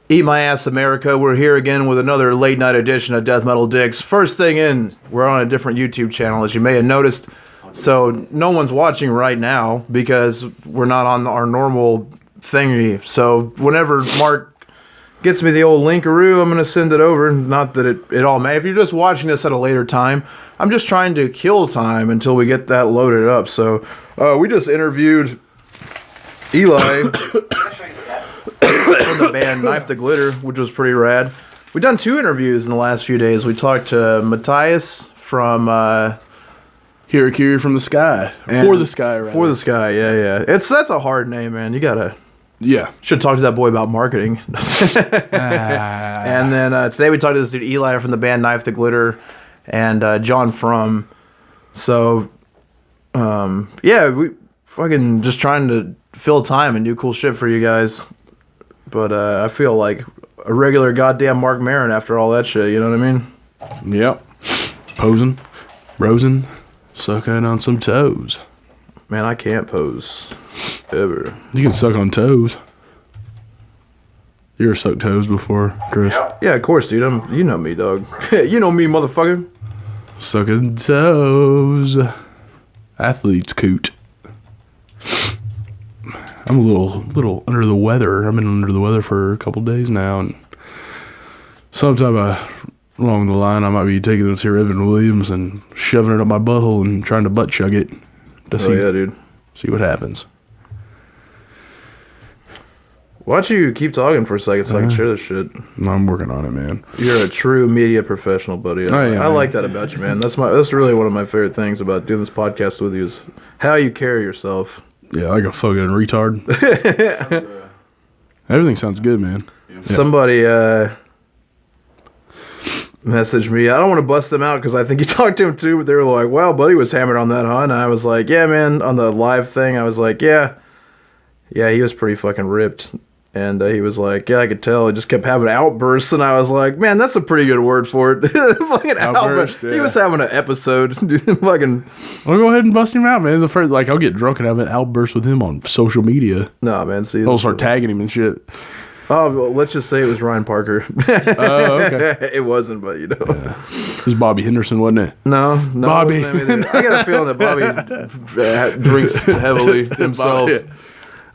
Eat My Ass America. We're here again with another late night edition of Death Metal Dicks. First thing in, we're on a different YouTube channel, as you may have noticed. So no one's watching right now because we're not on our normal thingy. So whenever Mark gets me the old linkaroo, I'm going to send it over. Not that it all may. If you're just watching this at a later time, I'm just trying to kill time until we get that loaded up. So we just interviewed Eli from the band Knife the Glitter, which was pretty rad. We've done 2 interviews in the last few days. We talked to Matthias from Hirakiri from the Sky. For the Sky, right? For the Sky, yeah. That's a hard name, man. You gotta... Yeah. Should talk to that boy about marketing. And then today we talked to this dude Eli from the band Knife the Glitter and John From. So, yeah, we fucking just trying to fill time and do cool shit for you guys. But I feel like a regular goddamn Mark Maron after all that shit, you know what I mean? Yep. Posing, brosing, sucking on some toes. Man, I can't pose. Ever. You can suck on toes. You ever sucked toes before, Chris? Yeah, of course, dude. You know me, dog. You know me, motherfucker. Sucking toes. Athlete's coot. I'm a little under the weather. I've been under the weather for a couple days now, and sometime along the line, I might be taking this here Evan Williams and shoving it up my butthole and trying to butt chug it. Yeah, dude. See what happens. Why don't you keep talking for a second so I can share this shit? I'm working on it, man. You're a true media professional, buddy. I like that about you, man. That's really one of my favorite things about doing this podcast with you is how you carry yourself. Yeah, like a fucking retard. Everything sounds good, man. Yeah. Somebody messaged me. I don't want to bust them out because I think you talked to him too, but they were like, "Wow, buddy was hammered on that, huh?" And I was like, "Yeah, man." On the live thing, I was like, "Yeah, he was pretty fucking ripped." And he was like, "Yeah, I could tell." He just kept having outbursts, and I was like, "Man, that's a pretty good word for it." Fucking outburst. Yeah. He was having an episode. Fucking. I'll go ahead and bust him out, man. I'll get drunk and have an outburst with him on social media. No, man. See, I'll start tagging him and shit. Oh, well, let's just say it was Ryan Parker. Oh, okay. It wasn't, but you know. Yeah. It was Bobby Henderson, wasn't it? No, Bobby. It wasn't him either. I got a feeling that Bobby drinks heavily himself. Bobby.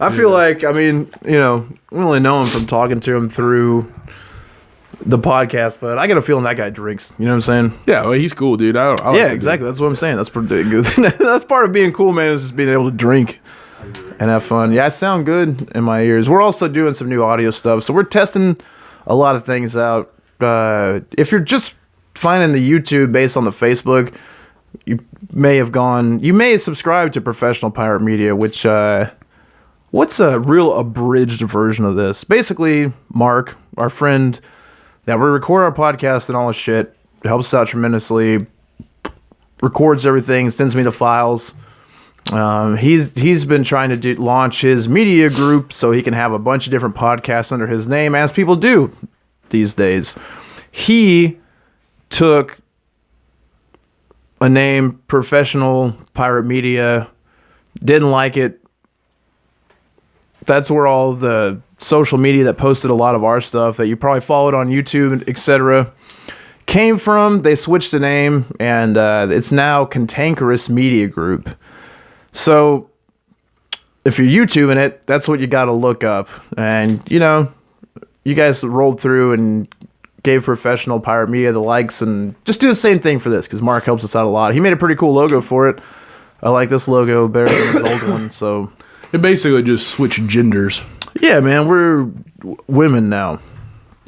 I feel like, I mean, you know, we only know him from talking to him through the podcast, but I got a feeling that guy drinks. You know what I'm saying? Yeah, well, he's cool, dude. I like exactly. That's what I'm saying. That's pretty good. That's part of being cool, man, is just being able to drink and have fun. Yeah, I sound good in my ears. We're also doing some new audio stuff, so we're testing a lot of things out. If you're just finding the YouTube based on the Facebook, you may have subscribed to Professional Pirate Media, which... what's a real abridged version of this? Basically, Mark, our friend, that we record our podcast and all this shit, helps us out tremendously, records everything, sends me the files. He's been trying to launch his media group so he can have a bunch of different podcasts under his name, as people do these days. He took a name, Professional Pirate Media, didn't like it. That's where all the social media that posted a lot of our stuff that you probably followed on YouTube, etc., came from. They switched the name, and it's now Cantankerous Media Group. So if you're YouTubing it, that's what you got to look up. And, you know, you guys rolled through and gave Professional Pirate Media the likes, and just do the same thing for this, because Mark helps us out a lot. He made a pretty cool logo for it. I like this logo better than his old one, so... It basically just switched genders. Yeah, man, we're women now.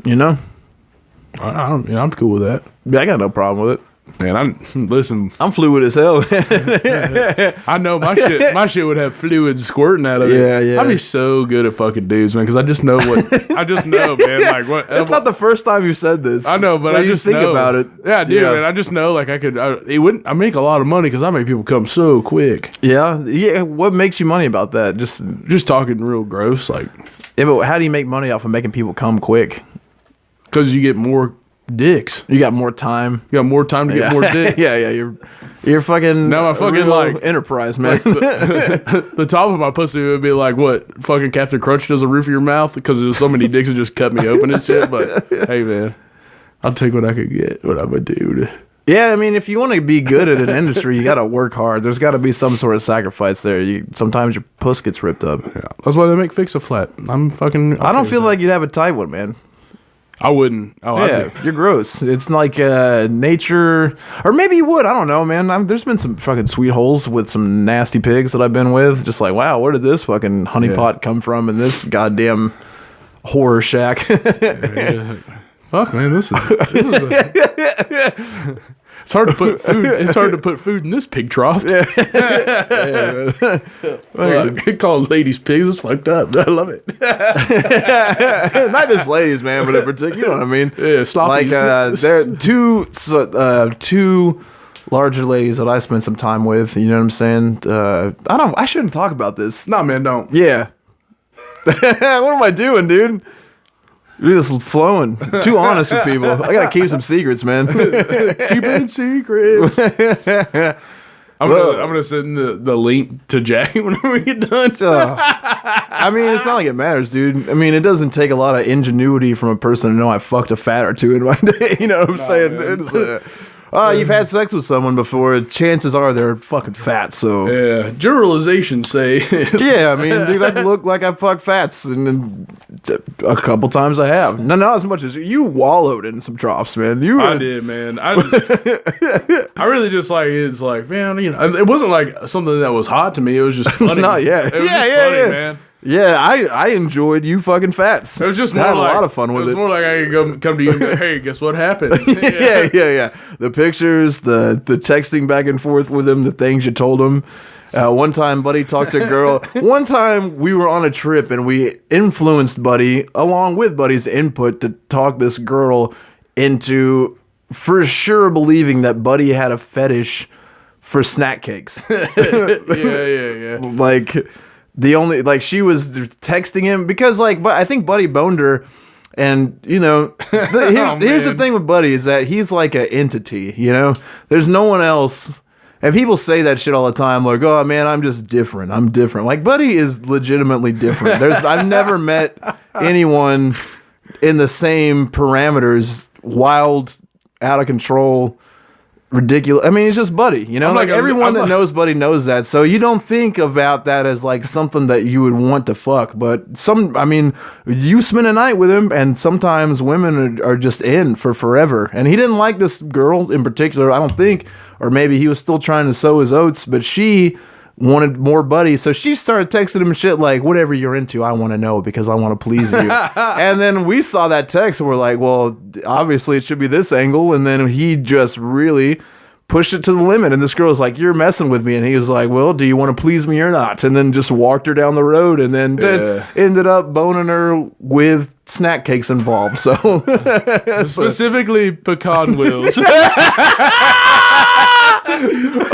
You know? I'm cool with that. Yeah, I got no problem with it. Man, I'm fluid as hell. I know my shit would have fluid squirting out of it. Yeah. I'd be so good at fucking dudes, man, because I just know, man. Like what? It's not the first time you said this. I know, but so I just think about it. Yeah, dude, man. I just know, like I make a lot of money because I make people come so quick. Yeah. What makes you money about that? Just talking real gross, like. Yeah, but how do you make money off of making people come quick? Because you get more dicks. You got more time. You got more time to get more dicks. yeah. You're fucking now my fucking like enterprise, man. The top of my pussy would be like what fucking Captain Crunch does the roof of your mouth because there's so many dicks that just cut me open and shit. But hey, man, I'll take what I could get. What I'm a dude. Yeah, I mean, if you want to be good at an industry, you got to work hard. There's got to be some sort of sacrifice there. Sometimes your puss gets ripped up. Yeah, that's why they make Fix a Flat. I'm fucking. I don't feel like you'd have a tight one, man. I wouldn't. Oh, yeah, you're gross. It's like nature, or maybe you would. I don't know, man. There's been some fucking sweet holes with some nasty pigs that I've been with. Just like, wow, where did this fucking honeypot come from in this goddamn horror shack? Yeah. Fuck, man, this is it's hard to put food. It's hard to put food in this pig trough. Fuck. Called ladies pigs. It's fucked up. I love it. Not just ladies, man, but in particular, you know what I mean? Yeah, sloppy. Like there are two larger ladies that I spent some time with. You know what I'm saying? I shouldn't talk about this. Nah, man, don't. Yeah. What am I doing, dude? You're just flowing. Too honest with people. I gotta keep some secrets, man. Keeping secrets. I'm gonna send the link to Jackie whenever we get done. I mean, it's not like it matters, dude. I mean, it doesn't take a lot of ingenuity from a person to know I fucked a fat or two in my day. You know what I'm saying? You've had sex with someone before. Chances are they're fucking fat. So yeah, generalizations say. Yeah, I mean, dude, I look like I fuck fats, and a couple times I have. Not as much as you wallowed in some troughs, man. I did, man. I really just like it's like, man, you know, it wasn't like something that was hot to me. It was just funny. No, yeah, it was just funny, man. Yeah, I enjoyed you fucking fats. It was just more I had like, a lot of fun with it. It was more like I could come to you and go, hey, guess what happened? Yeah. The pictures, the texting back and forth with him, the things you told him. One time, Buddy talked to a girl. One time, we were on a trip and we influenced Buddy, along with Buddy's input, to talk this girl into for sure believing that Buddy had a fetish for snack cakes. Yeah. Like... she was texting him because, but I think Buddy boned her, and, you know, here's the thing with Buddy is that he's like an entity, you know? There's no one else, and people say that shit all the time, like, oh, man, I'm just different. I'm different. Like, Buddy is legitimately different. I've never met anyone in the same parameters, wild, out of control, ridiculous. I mean, it's just Buddy, you know. Everyone that knows Buddy knows that. So you don't think about that as like something that you would want to fuck. But you spend a night with him, and sometimes women are just in for forever. And he didn't like this girl in particular, I don't think, or maybe he was still trying to sow his oats. But she wanted more Buddy, so she started texting him shit like, whatever you're into, I want to know because I want to please you. And then we saw that text and we're like, well, obviously it should be this angle. And then he just really pushed it to the limit, and this girl was like, you're messing with me, and he was like, well, do you want to please me or not? And then just walked her down the road, and then ended up boning her with snack cakes involved. So specifically pecan wheels.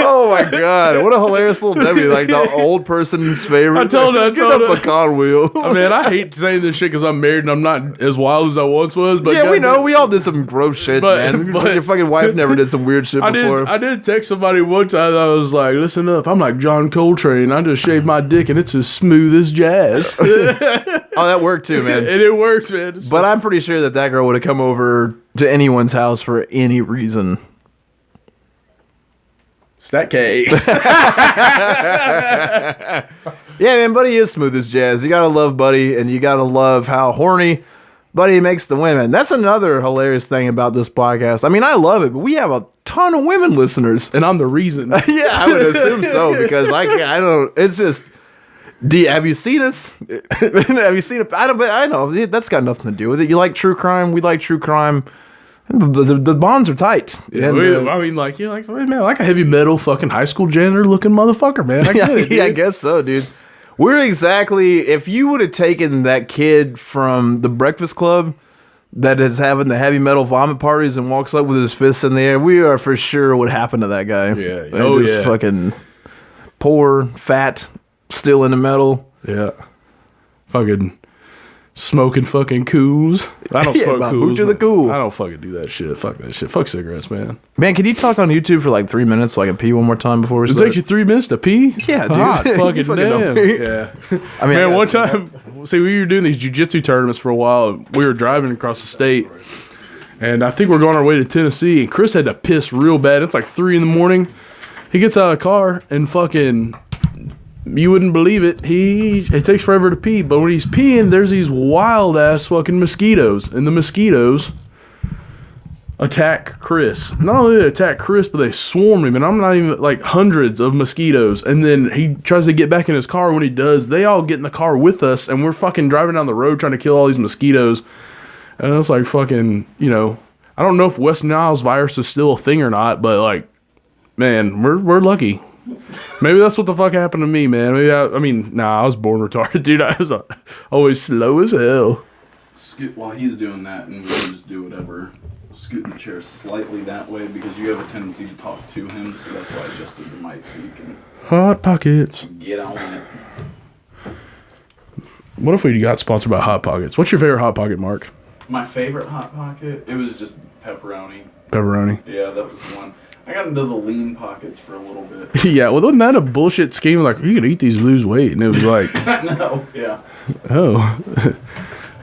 Oh my god, what a hilarious little Debbie, like the old person's favorite. I told her pecan wheel. I mean, I hate saying this shit because I'm married and I'm not as wild as I once was. But yeah, we know we all did some gross shit, man. But your fucking wife never did some weird shit before. I did text somebody one time. I was like, listen up, I'm like John Coltrane. I just shaved my dick and it's as smooth as jazz. Oh, that worked too, man. And it works, man. But I'm pretty sure that girl would have come over to anyone's house for any reason. Snack cakes. Yeah, man, Buddy is smooth as jazz. You gotta love Buddy, and you gotta love how horny Buddy makes the women. That's another hilarious thing about this podcast. I mean, I love it, but we have a ton of women listeners. And I'm the reason. Yeah, I would assume so, because I don't, it's just, have you seen us? Have you seen it? I know, that's got nothing to do with it. You like true crime? We like true crime. The bonds are tight. Yeah, and, I mean, like, you're like, man, like a heavy metal fucking high school janitor looking motherfucker, man. I get it, dude. Yeah, I guess so, dude. We're exactly, if you would have taken that kid from the Breakfast Club that is having the heavy metal vomit parties and walks up with his fists in the air, we are for sure what happened to that guy. Yeah. Just fucking poor, fat, still in the metal. Yeah. Fucking Smoking fucking cools. I don't Yeah, smoke my cools. boot to the cool. I don't fucking do that shit. Fuck that shit. Fuck cigarettes, man. Man, can you talk on YouTube for like 3 minutes so I can pee one more time before we It start? takes you 3 minutes to pee? Yeah, dude. Hot You fucking fucking don't damn. pee. Yeah. I mean, Man, I one gotta time, see, we were doing these jiu-jitsu tournaments for a while. And we were driving across the state, and I think we're going our way to Tennessee, and Chris had to piss real bad. It's like 3 in the morning. He gets out of the car, and fucking, you wouldn't believe it, it takes forever to pee, but when he's peeing, there's these wild-ass fucking mosquitoes, and the mosquitoes attack Chris. Not only do they attack Chris, but they swarm him, and I'm not even, like, hundreds of mosquitoes, and then he tries to get back in his car. When he does, they all get in the car with us, and we're fucking driving down the road trying to kill all these mosquitoes, and it's like fucking, you know, I don't know if West Nile's virus is still a thing or not, but, like, man, we're lucky. Maybe that's what the fuck happened to me, man. Maybe I was born retarded, dude. I was always slow as hell. Scoot while he's doing that, and we can just do whatever. Scoot the chair slightly that way because you have a tendency to talk to him, so that's why I adjusted the mic so you can Hot Pockets. get on it. What if we got sponsored by Hot Pockets? What's your favorite Hot Pocket, Mark? My favorite Hot Pocket, it was just pepperoni. Pepperoni. Yeah, that was the one. I got into the lean pockets for a little bit. Yeah, well, wasn't that a bullshit scheme? Like, you can eat these, lose weight, and it was like, I know, yeah. oh,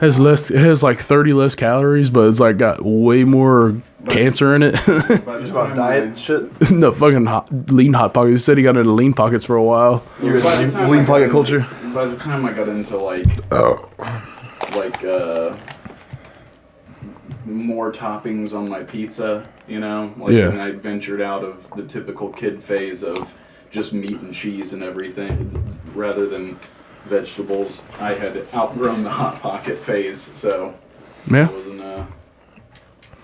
it has like 30 less calories, but it's like got way more cancer in it. By the about time diet shit. No fucking lean Hot Pockets. He said he got into lean pockets for a while. You're by the in time lean I got pocket in- culture. By the time I got into like more toppings on my pizza, you know, like Yeah. when I ventured out of the typical kid phase of just meat and cheese and everything rather than vegetables, I had outgrown the Hot Pocket phase, so Yeah. I wasn't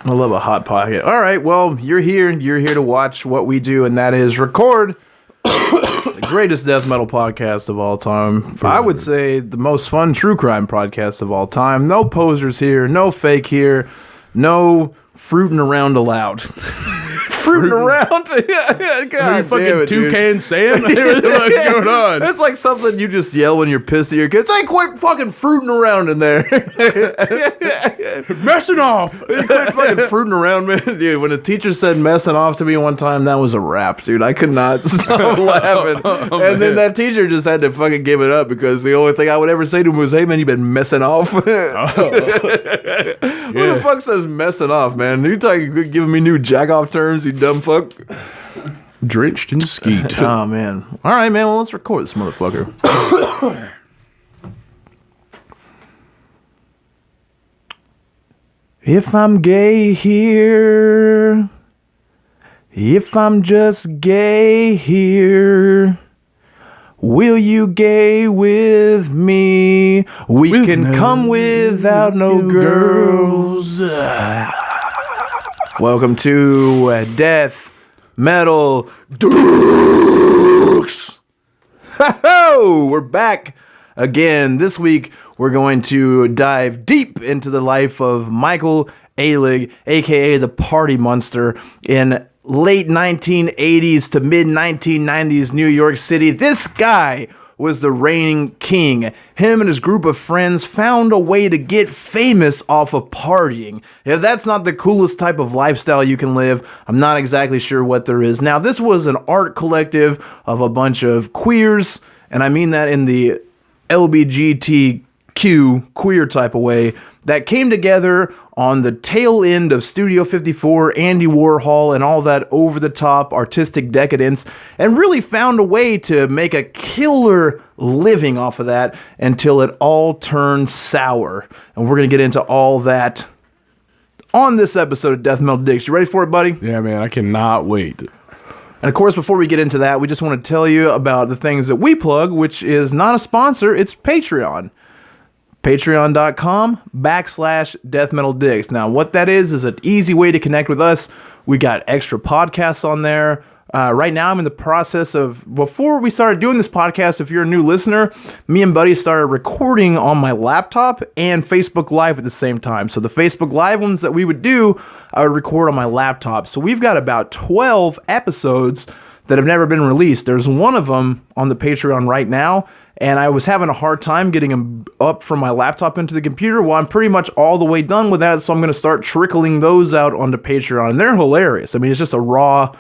I love a Hot Pocket. All right, well, you're here to watch what we do, and that is record the greatest death metal podcast of all time. I would say the most fun true crime podcast of all time. No posers here, no fake here, no fruiting around allowed. Fruiting around? Yeah, God Are you fucking damn it, dude. toucan Sam? What the fuck's going on? It's like something you just yell when you're pissed at your kids. Hey, quit fucking fruiting around in there. Messing off. Quit fucking fruiting around, man. Dude, when a teacher said messing off to me one time, that was a wrap, dude. I could not stop laughing. And then that teacher just had to fucking give it up because the only thing I would ever say to him was, hey, man, you been messing off. Who the fuck says messing off, man? You giving me new jack-off terms, you dumb fuck? Drenched in skeet. Oh, man. All right, man. Well, let's record this motherfucker. If I'm gay here, if I'm just gay here, will you gay with me? We With can no come without no girls. Welcome to Death Metal Dukes. Ho! We're back again. This week, we're going to dive deep into the life of Michael Alig, aka the Party Monster, in late 1980s to mid 1990s New York City. This guy was the reigning king. Him and his group of friends found a way to get famous off of partying. If that's not the coolest type of lifestyle you can live, I'm not exactly sure what there is. Now, this was an art collective of a bunch of queers, and I mean that in the LBGTQ queer type of way, that came together on the tail end of Studio 54, Andy Warhol, and all that over-the-top artistic decadence, and really found a way to make a killer living off of that until it all turned sour. And we're going to get into all that on this episode of Death Metal Dicks. You ready for it, buddy? Yeah, man, I cannot wait. And of course, before we get into that, we just want to tell you about the things that we plug, which is not a sponsor, it's Patreon. Patreon.com/deathmetaldicks. Now, what that is an easy way to connect with us. We got extra podcasts on there. Right now, I'm in the process of, before we started doing this podcast, if you're a new listener, me and Buddy started recording on my laptop and Facebook Live at the same time. So the Facebook Live ones that we would do, I would record on my laptop. So we've got about 12 episodes that have never been released. There's one of them on the Patreon right now, and I was having a hard time getting them up from my laptop into the computer. Well, I'm pretty much all the way done with that, so I'm going to start trickling those out onto Patreon, and they're hilarious. I mean, it's just a raw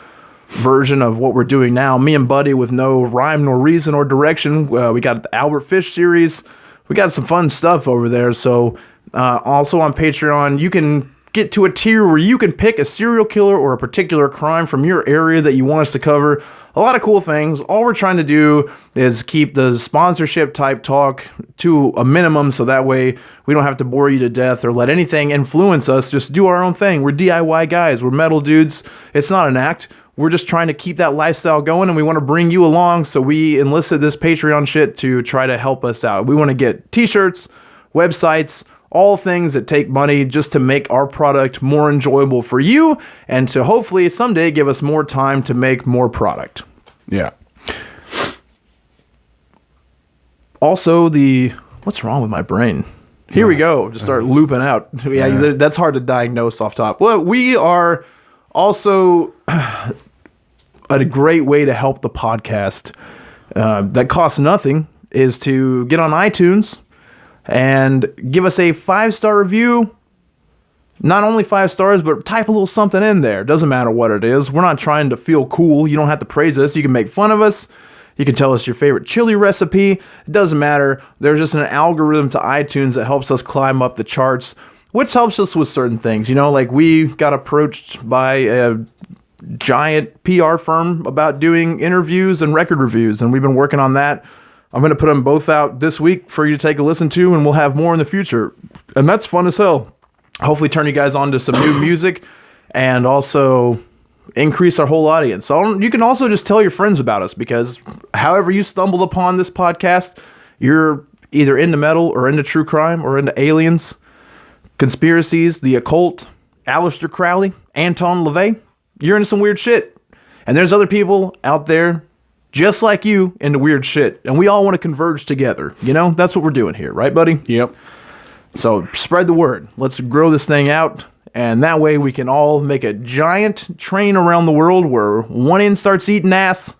version of what we're doing now. Me and Buddy with no rhyme nor reason or direction. We got the Albert Fish series. We got some fun stuff over there. So also on Patreon, you can get to a tier where you can pick a serial killer or a particular crime from your area that you want us to cover. A lot of cool things. All we're trying to do is keep the sponsorship type talk to a minimum, so that way we don't have to bore you to death or let anything influence us. Just do our own thing. We're DIY guys. We're metal dudes. It's not an act. We're just trying to keep that lifestyle going, and we want to bring you along, so we enlisted this Patreon shit to try to help us out. We want to get t-shirts, websites, all things that take money just to make our product more enjoyable for you, and to hopefully someday give us more time to make more product. Yeah. Also, what's wrong with my brain? Here we go. Just start looping out. Yeah, that's hard to diagnose off top. Well, we are also a great way to help the podcast that costs nothing is to get on iTunes and give us a 5-star review. Not only 5 stars, but type a little something in there. Doesn't matter what it is. We're not trying to feel cool. You don't have to praise us. You can make fun of us. You can tell us your favorite chili recipe. It doesn't matter. There's just an algorithm to iTunes that helps us climb up the charts, which helps us with certain things. You know, like we got approached by a giant PR firm about doing interviews and record reviews, and we've been working on that. I'm going to put them both out this week for you to take a listen to, and we'll have more in the future. And that's fun as hell. Hopefully turn you guys on to some new music and also increase our whole audience. So you can also just tell your friends about us, because however you stumbled upon this podcast, you're either into metal or into true crime or into aliens, conspiracies, the occult, Aleister Crowley, Anton LaVey. You're into some weird shit. And there's other people out there just like you into weird shit. And we all want to converge together. You know, that's what we're doing here. Right, buddy? Yep. So spread the word. Let's grow this thing out. And that way we can all make a giant train around the world where one end starts eating ass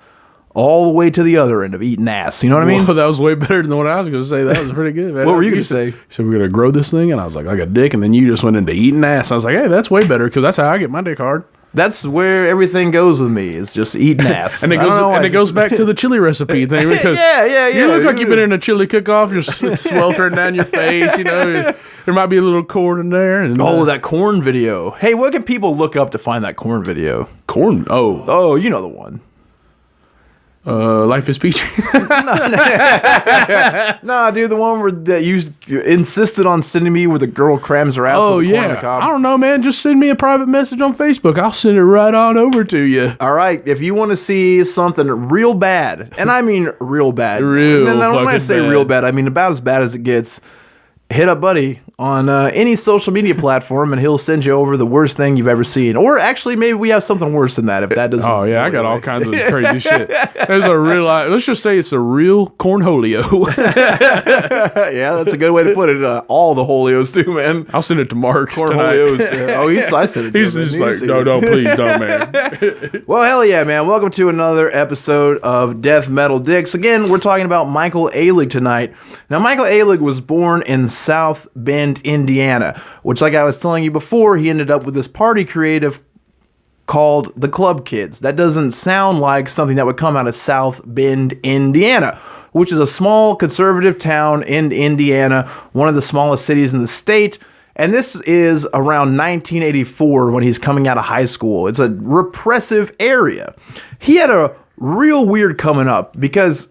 all the way to the other end of eating ass. You know what I mean? Well, that was way better than what I was going to say. That was pretty good, man. What were you going to say? So we're going to grow this thing, and I was like a dick, and then you just went into eating ass. I was like, hey, that's way better, because that's how I get my dick hard. That's where everything goes with me. It's just eating ass. And it goes back to the chili recipe thing, because yeah. You look like you've been in a chili cook-off, just sweltering down your face. You know, there might be a little corn in there. And, that corn video. Hey, what can people look up to find that corn video? Corn? Oh, you know the one. Life is Peachy. Nah, dude, the one that you insisted on sending me where the girl crams her ass. Oh, with corn on the yeah. cob. I don't know, man. Just send me a private message on Facebook. I'll send it right on over to you. All right. If you want to see something real bad, and I mean real bad. Real and when I say bad. real bad, I mean about as bad as it gets. Hit up Buddy on any social media platform, and he'll send you over the worst thing you've ever seen. Or actually, maybe we have something worse than that if that doesn't. Oh, yeah, I got all kinds of crazy shit. There's a real, let's just say it's a real cornholio. Yeah, that's a good way to put it. All the holios, too, man. I'll send it to Mark. Cornholios. I said it. He's just like, no, please don't, man. Well, hell yeah, man. Welcome to another episode of Death Metal Dicks. Again, we're talking about Michael Alig tonight. Now, Michael Alig was born in South Bend, Indiana, which, like I was telling you before, he ended up with this party creative called the Club Kids. That doesn't sound like something that would come out of South Bend, Indiana, which is a small conservative town in Indiana, one of the smallest cities in the state. And this is around 1984 when he's coming out of high school. It's a repressive area. He had a real weird coming up because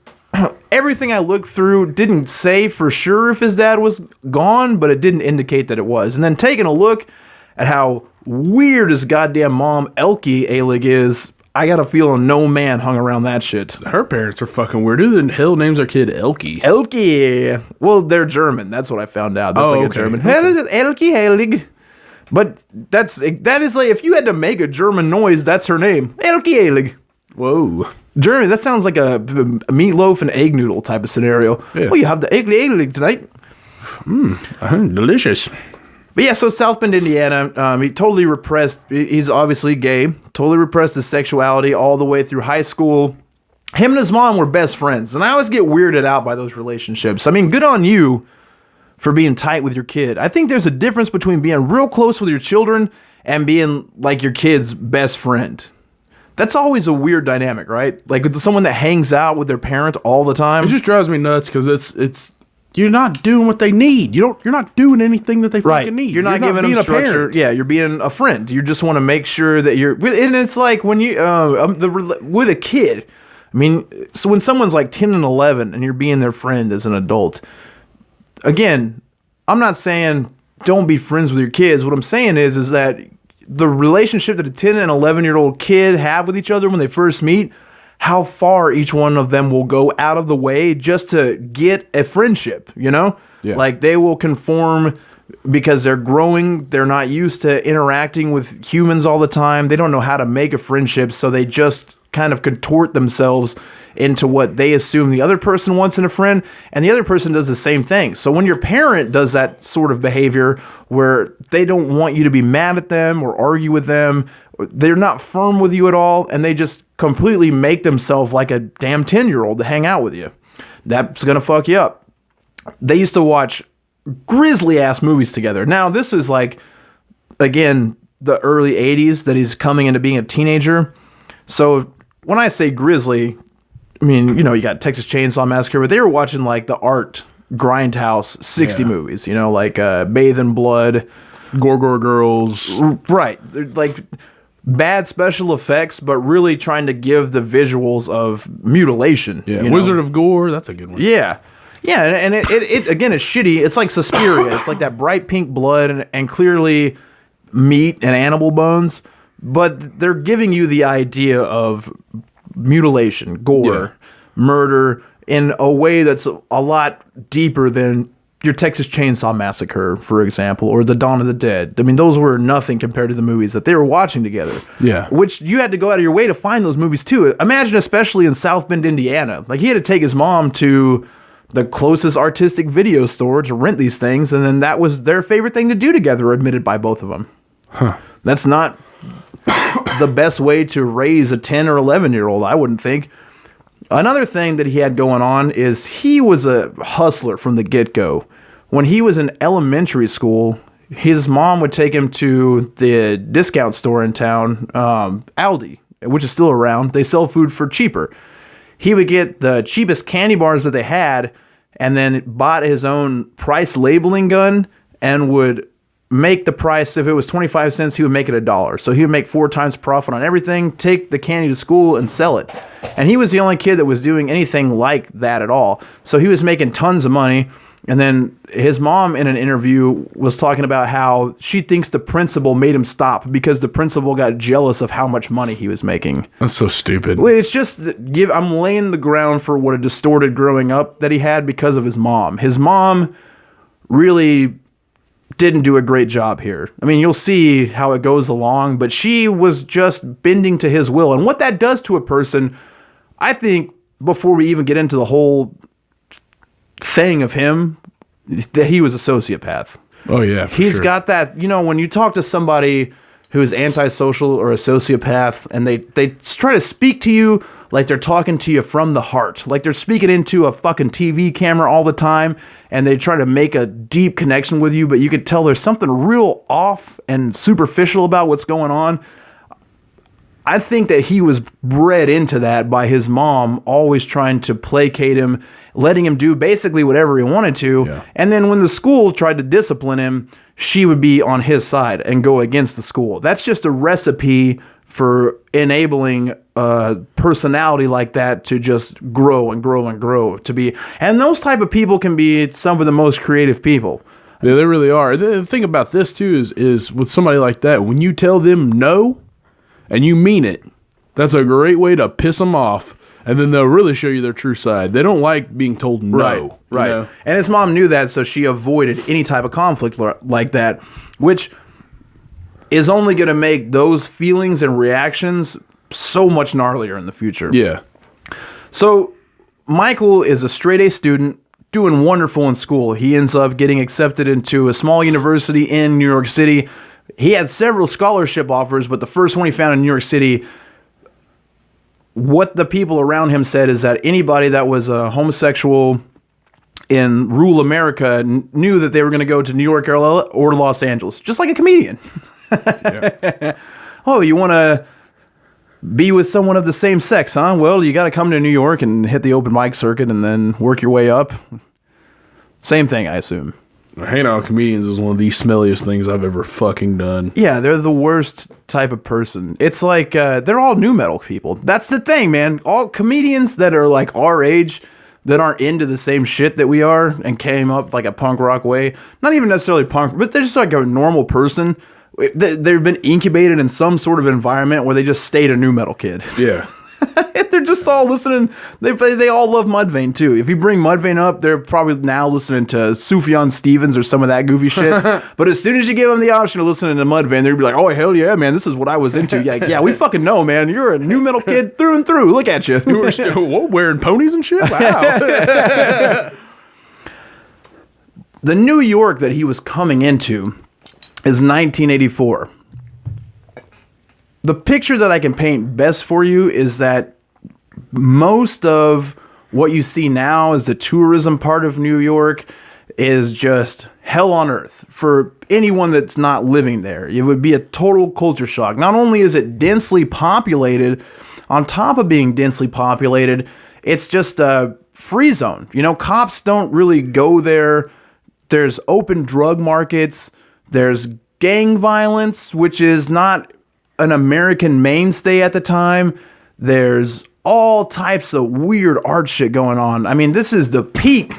everything I looked through didn't say for sure if his dad was gone, but it didn't indicate that it was. And then taking a look at how weird his goddamn mom, Elke Alig, is, I got a feeling no man hung around that shit. Her parents are fucking weird. Who the hell names their kid Elke? Elke. Well, they're German. That's what I found out. That's like a German. Elke Alig. But that is like, if you had to make a German noise, that's her name. Elke Alig. Whoa. Germany, that sounds like a meatloaf and egg noodle type of scenario. Yeah. Well, you have the egg tonight. Delicious. But yeah, so South Bend, Indiana, he totally repressed, he's obviously gay, totally repressed his sexuality all the way through high school. him and his mom were best friends. And I always get weirded out by those relationships. I mean, good on you for being tight with your kid. I think there's a difference between being real close with your children and being like your kid's best friend. That's always a weird dynamic, right? Like with someone that hangs out with their parent all the time. It just drives me nuts because it's you're not doing what they need. You're not doing anything that they fucking need. You're not giving them structure. Yeah, you're being a friend. You just want to make sure that you're. And it's like when you with a kid. I mean, so when someone's like 10 and 11 and you're being their friend as an adult, again, I'm not saying don't be friends with your kids. What I'm saying is that the relationship that a 10 and 11-year-old kid have with each other when they first meet, how far each one of them will go out of the way just to get a friendship, you know? Yeah. Like they will conform because they're growing. They're not used to interacting with humans all the time. They don't know how to make a friendship, so they just kind of contort themselves into what they assume the other person wants in a friend, and the other person does the same thing. So when your parent does that sort of behavior where they don't want you to be mad at them or argue with them, they're not firm with you at all, and they just completely make themselves like a damn 10-year-old to hang out with you, that's gonna fuck you up. They used to watch grisly ass movies together. Now this is like, again, the early 80s that he's coming into being a teenager. So when I say grisly, I mean, you know, you got Texas Chainsaw Massacre, but they were watching like the art Grindhouse 60 movies, you know, like Bathe in Blood, Gore Girls. Right. They're like bad special effects, but really trying to give the visuals of mutilation. Yeah, you know? Wizard of Gore, that's a good one. Yeah. Yeah, and it again is shitty. It's like Suspiria. It's like that bright pink blood and clearly meat and animal bones, but they're giving you the idea of mutilation, gore, murder in a way that's a lot deeper than your Texas Chainsaw Massacre, for example, or the Dawn of the Dead. I mean, those were nothing compared to the movies that they were watching together. Yeah. Which you had to go out of your way to find those movies too. Imagine, especially in South Bend, Indiana. Like, he had to take his mom to the closest artistic video store to rent these things, and then that was their favorite thing to do together, admitted by both of them. Huh. That's not the best way to raise a 10 or 11-year-old, I wouldn't think. Another thing that he had going on is he was a hustler from the get-go. When he was in elementary school, his mom would take him to the discount store in town, Aldi, which is still around. They sell food for cheaper. He would get the cheapest candy bars that they had and then bought his own price labeling gun and would make the price. If it was 25 cents, he would make it $1. So he would make 4 times profit on everything, take the candy to school and sell it. And he was the only kid that was doing anything like that at all. So he was making tons of money. And then his mom in an interview was talking about how she thinks the principal made him stop because the principal got jealous of how much money he was making. That's so stupid. Well, it's just I'm laying the ground for what a distorted growing up that he had because of his mom. His mom really didn't do a great job here. I mean, you'll see how it goes along, but she was just bending to his will. And what that does to a person, I think, before we even get into the whole thing of him, that he was a sociopath. Oh yeah, He's got that, you know, when you talk to somebody who is antisocial or a sociopath and they try to speak to you like they're talking to you from the heart, like they're speaking into a fucking TV camera all the time, and they try to make a deep connection with you, but you can tell there's something real off and superficial about what's going on. I think that he was bred into that by his mom, always trying to placate him, letting him do basically whatever he wanted to. Yeah. And then when the school tried to discipline him, she would be on his side and go against the school. That's just a recipe for enabling a personality like that to just grow and grow and grow. And those type of people can be some of the most creative people. Yeah, they really are. The thing about this too is with somebody like that, when you tell them no, and you mean it, that's a great way to piss them off, and then they'll really show you their true side. They don't like being told no. Right. You know? And his mom knew that, so she avoided any type of conflict like that, which is only going to make those feelings and reactions so much gnarlier in the future. Yeah. So Michael is a straight-A student, doing wonderful in school. He ends up getting accepted into a small university in New York City. He had several scholarship offers, but the first one he found in New York City what the people around him said is that anybody that was a homosexual in rural America knew that they were going to go to New York or Los Angeles, just like a comedian. Yeah. Oh, you want to be with someone of the same sex, huh? Well, you got to come to New York and hit the open mic circuit and then work your way up. Same thing, I assume. Hanging out with comedians is one of the smelliest things I've ever fucking done. Yeah, they're the worst type of person. It's like they're all new metal people. That's the thing, man. All comedians that are like our age that aren't into the same shit that we are and came up like a punk rock way. Not even necessarily punk, but they're just like a normal person. They've been incubated in some sort of environment where they just stayed a new metal kid. Yeah. They're just all listening. They all love Mudvayne too. If you bring Mudvayne up, they're probably now listening to Sufjan Stevens or some of that goofy shit. But as soon as you give them the option of listening to Mudvayne, they'll be like, "Oh hell yeah, man! This is what I was into." Yeah, we fucking know, man. You're a new metal kid through and through. Look at you. You were still wearing ponies and shit. Wow. The New York that he was coming into is 1984. The picture that I can paint best for you is that most of what you see now as the tourism part of New York is just hell on earth for anyone that's not living there. It would be a total culture shock. Not only is it densely populated, on top of being densely populated, it's just a free zone. You know, cops don't really go there. There's open drug markets. There's gang violence, which is not an American mainstay at the time. There's all types of weird art shit going on. I mean, this is the peak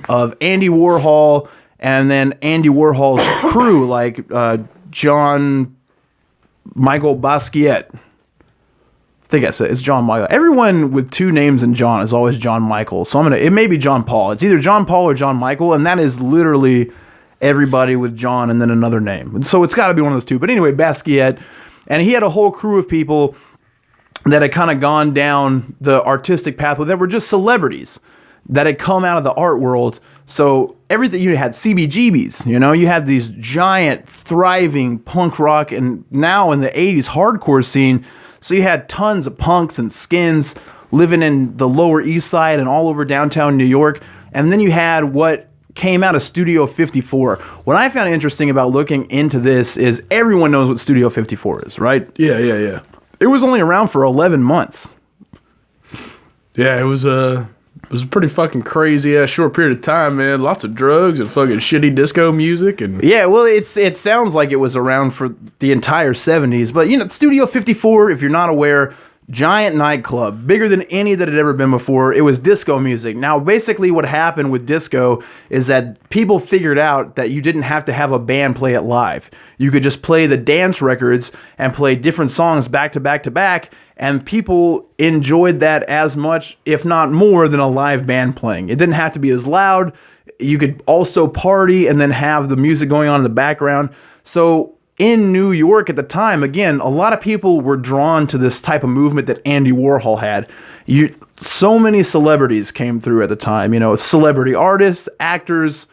of Andy Warhol and then Andy Warhol's crew, like John Michael Basquiat. I think I said it's John Michael. Everyone with two names in John is always John Michael. So it may be John Paul. It's either John Paul or John Michael, and that is literally everybody with John and then another name. So it's got to be one of those two. But anyway, Basquiat. And he had a whole crew of people that had kind of gone down the artistic pathway that were just celebrities that had come out of the art world. So everything, you had CBGBs, you know, you had these giant thriving punk rock and now in the 80s hardcore scene. So you had tons of punks and skins living in the Lower East Side and all over downtown New York. And then you had what came out of Studio 54. What I found interesting about looking into this is everyone knows what Studio 54 is, right? Yeah. It was only around for 11 months. Yeah, it was a pretty fucking crazy ass short period of time, man. Lots of drugs and fucking shitty disco music and yeah, well, it sounds like it was around for the entire 70s, but you know, Studio 54, if you're not aware, giant nightclub, bigger than any that had ever been before. It was disco music. Now, basically what happened with disco is that people figured out that you didn't have to have a band play it live. You could just play the dance records and play different songs back to back to back, and people enjoyed that as much, if not more, than a live band playing. It didn't have to be as loud. You could also party and then have the music going on in the background. So in New York at the time, again, a lot of people were drawn to this type of movement that Andy Warhol had. So many celebrities came through at the time, you know, celebrity artists, actors,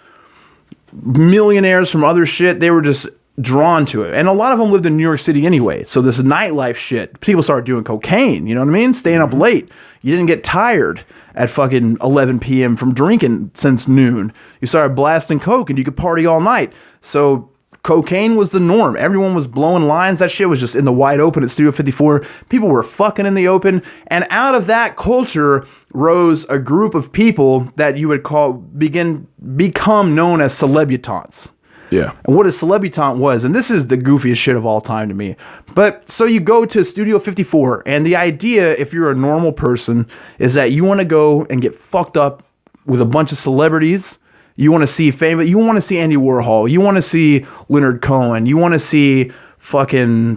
millionaires from other shit. They were just drawn to it. And a lot of them lived in New York City anyway. So this nightlife shit, people started doing cocaine, you know what I mean? Staying up late. You didn't get tired at fucking 11 p.m. from drinking since noon. You started blasting coke and you could party all night. So cocaine was the norm. Everyone was blowing lines. That shit was just in the wide open at Studio 54. People were fucking in the open. And out of that culture rose a group of people that you would become known as celebutants. yeah. And what a celebutante was, and this is the goofiest shit of all time to me. But so you go to Studio 54, and the idea, if you're a normal person, is that you want to go and get fucked up with a bunch of celebrities. You want to see fame. You want to see Andy Warhol. You want to see Leonard Cohen. You want to see fucking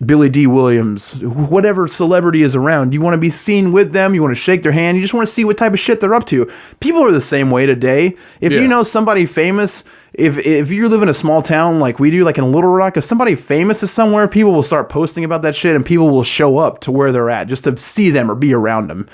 Billy D. Williams. Whatever celebrity is around. You want to be seen with them. You want to shake their hand. You just want to see what type of shit they're up to. People are the same way today. If you know somebody famous, if you live in a small town like we do, like in Little Rock, if somebody famous is somewhere, people will start posting about that shit and people will show up to where they're at just to see them or be around them.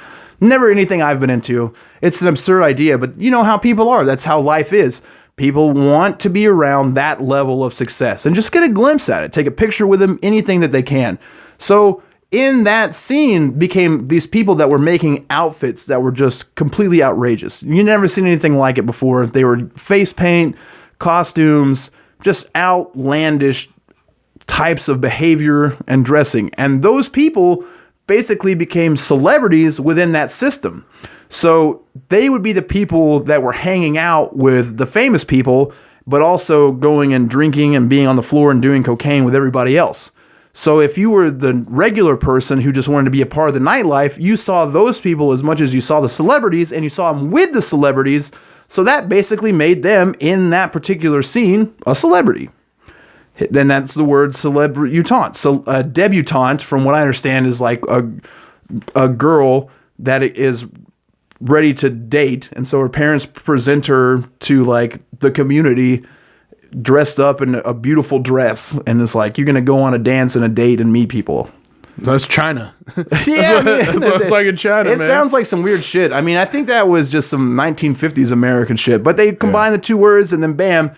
Never anything I've been into. It's an absurd idea, but you know how people are. That's how life is. People want to be around that level of success and just get a glimpse at it. Take a picture with them, anything that they can. So in that scene became these people that were making outfits that were just completely outrageous. You never seen anything like it before. They were face paint, costumes, just outlandish types of behavior and dressing. And those people basically became celebrities within that system. So they would be the people that were hanging out with the famous people, but also going and drinking and being on the floor and doing cocaine with everybody else. So if you were the regular person who just wanted to be a part of the nightlife, you saw those people as much as you saw the celebrities, and you saw them with the celebrities. So that basically made them, in that particular scene, a celebrity. Then that's the word celebutante. So a debutante, from what I understand, is like a girl that is ready to date, and so her parents present her to like the community dressed up in a beautiful dress, and it's like, you're gonna go on a dance and a date and meet people. That's China. Yeah, that's what it's like in China. It man. Sounds like some weird shit. I mean, I think that was just some 1950s American shit, but they combine the two words, and then bam,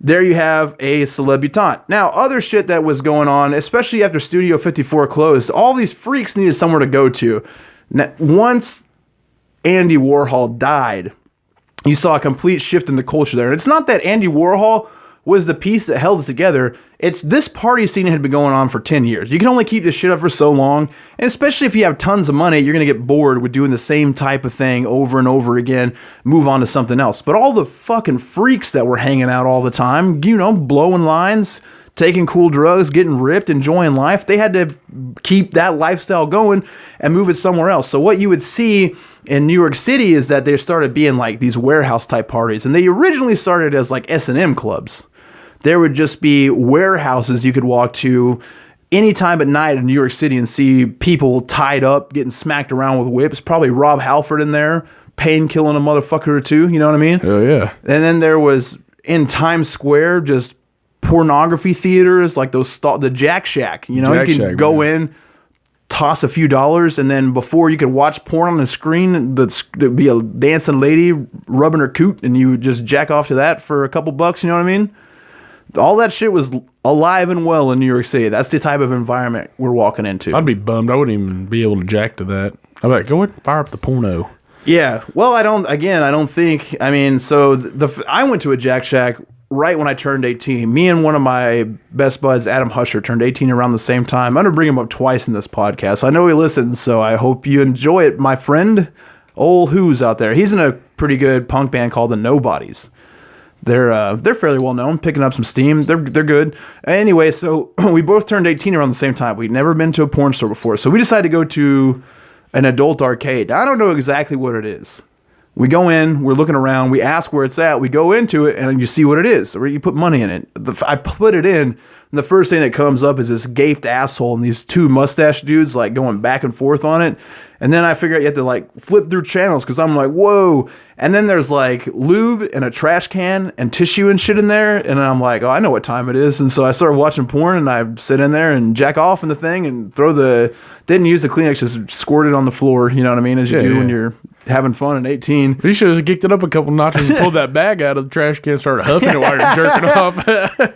there you have a celebutante. Now, other shit that was going on, especially after Studio 54 closed, all these freaks needed somewhere to go to. Now, once Andy Warhol died, you saw a complete shift in the culture there. And it's not that Andy Warhol was the piece that held it together. It's this party scene had been going on for 10 years. You can only keep this shit up for so long. And especially if you have tons of money, you're going to get bored with doing the same type of thing over and over again, move on to something else. But all the fucking freaks that were hanging out all the time, you know, blowing lines, taking cool drugs, getting ripped, enjoying life, they had to keep that lifestyle going and move it somewhere else. So what you would see in New York City is that there started being like these warehouse type parties, and they originally started as like S&M clubs. There would just be warehouses you could walk to any time at night in New York City and see people tied up, getting smacked around with whips, probably Rob Halford in there, pain killing a motherfucker or two, you know what I mean? Oh yeah. And then there was in Times Square just pornography theaters like the Jack Shack, you know, Jack you could Shack, go man. in, toss a few dollars, and then before you could watch porn on the screen, there'd be a dancing lady rubbing her coot, and you would just jack off to that for a couple bucks, you know what I mean? All that shit was alive and well in New York City. That's the type of environment we're walking into. I'd be bummed. I wouldn't even be able to jack to that. I'm like, go ahead and fire up the porno. Yeah. Well, I don't think, I mean, so I went to a Jack Shack right when I turned 18. Me and one of my best buds, Adam Husher, turned 18 around the same time. I'm going to bring him up twice in this podcast. I know he listens, so I hope you enjoy it. My friend, Old Who's out there. He's in a pretty good punk band called the Nobodies. They're fairly well known, picking up some steam. They're good. Anyway, so we both turned 18 around the same time. We'd never been to a porn store before, so we decided to go to an adult arcade. I don't know exactly what it is. We go in, we're looking around, we ask where it's at, we go into it, and you see what it is. Or you put money in it. I put it in, and the first thing that comes up is this gaped asshole and these two mustache dudes like going back and forth on it. And then I figure out you have to like flip through channels because I'm like, whoa. And then there's like lube and a trash can and tissue and shit in there. And I'm like, oh, I know what time it is. And so I started watching porn, and I sit in there and jack off in the thing and didn't use the Kleenex, just squirt it on the floor. You know what I mean? As you do when you're having fun at 18. You should have kicked it up a couple notches and pulled that bag out of the trash can and started huffing it while you're jerking off.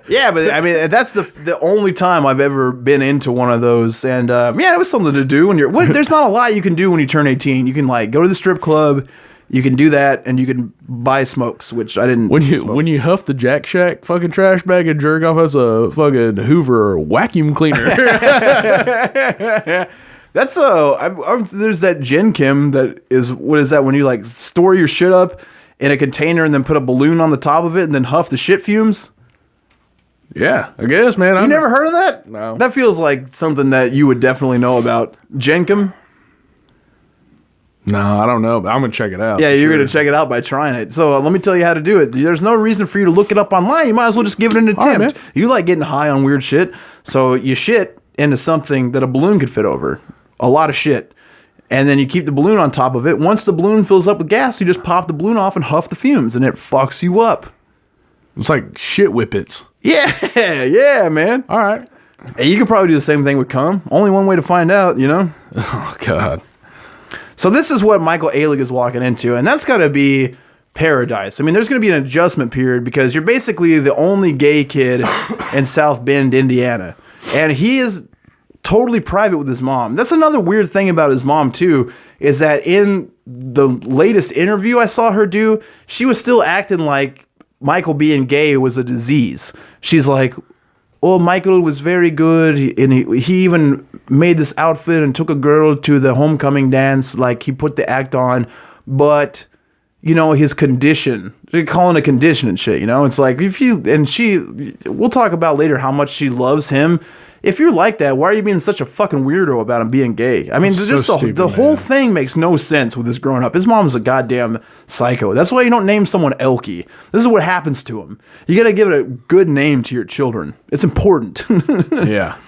Yeah, but I mean, that's the only time I've ever been into one of those. And yeah, it was something to do when there's not a lot you can do when you turn 18. You can like go to the strip club, you can do that, and you can buy smokes, which I didn't. When you huff the Jack Shack fucking trash bag and jerk off, that's a fucking Hoover or vacuum cleaner. That's there's that Gen Chem that is, what is that when you like store your shit up in a container and then put a balloon on the top of it and then huff the shit fumes? Yeah, I guess, man. You never heard of that? No. That feels like something that you would definitely know about. Gen Chem? No, I don't know, but I'm going to check it out. Yeah, you're going to check it out by trying it. So let me tell you how to do it. There's no reason for you to look it up online. You might as well just give it an attempt. Right, you like getting high on weird shit, so you shit into something that a balloon could fit over. A lot of shit. And then you keep the balloon on top of it. Once the balloon fills up with gas, you just pop the balloon off and huff the fumes, and it fucks you up. It's like shit whippets. Yeah, man. All right. And you could probably do the same thing with cum. Only one way to find out, you know? Oh, God. So this is what Michael Alig is walking into, and that's got to be paradise. I mean, there's going to be an adjustment period because you're basically the only gay kid in South Bend, Indiana. And he is totally private with his mom. That's another weird thing about his mom too, is that in the latest interview I saw her do, she was still acting like Michael being gay was a disease. She's like, oh, Michael was very good, and he even made this outfit and took a girl to the homecoming dance, like he put the act on, but his condition, they're calling it condition and shit, it's like, we'll talk about later how much she loves him. If you're like that, why are you being such a fucking weirdo about him being gay? I mean, just the whole thing makes no sense with this growing up. His mom's a goddamn psycho. That's why you don't name someone Elkie. This is what happens to him. You got to give it a good name to your children. It's important. Yeah.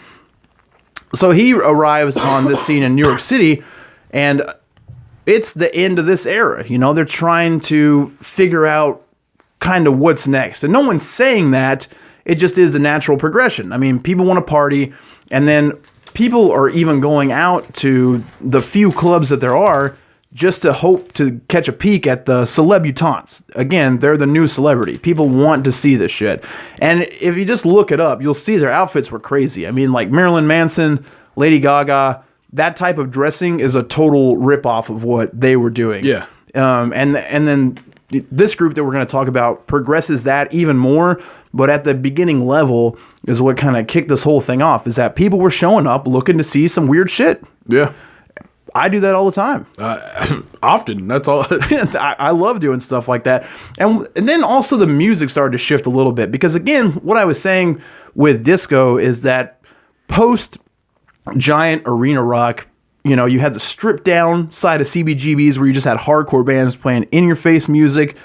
So he arrives on this scene in New York City, and it's the end of this era. They're trying to figure out kind of what's next. And no one's saying that. It just is a natural progression. I mean, people want to party, and then people are even going out to the few clubs that there are just to hope to catch a peek at the celebutants. Again, they're the new celebrity. People want to see this shit. And if you just look it up, you'll see their outfits were crazy. I mean, like Marilyn Manson, Lady Gaga, that type of dressing is a total ripoff of what they were doing. Yeah. And then this group that we're going to talk about progresses that even more, but at the beginning level is what kind of kicked this whole thing off, is that people were showing up looking to see some weird shit. Yeah. I do that all the time. Often. That's all. I love doing stuff like that. And then also the music started to shift a little bit, because again, what I was saying with disco is that post giant arena rock, you had the stripped down side of CBGBs where you just had hardcore bands playing in-your-face music,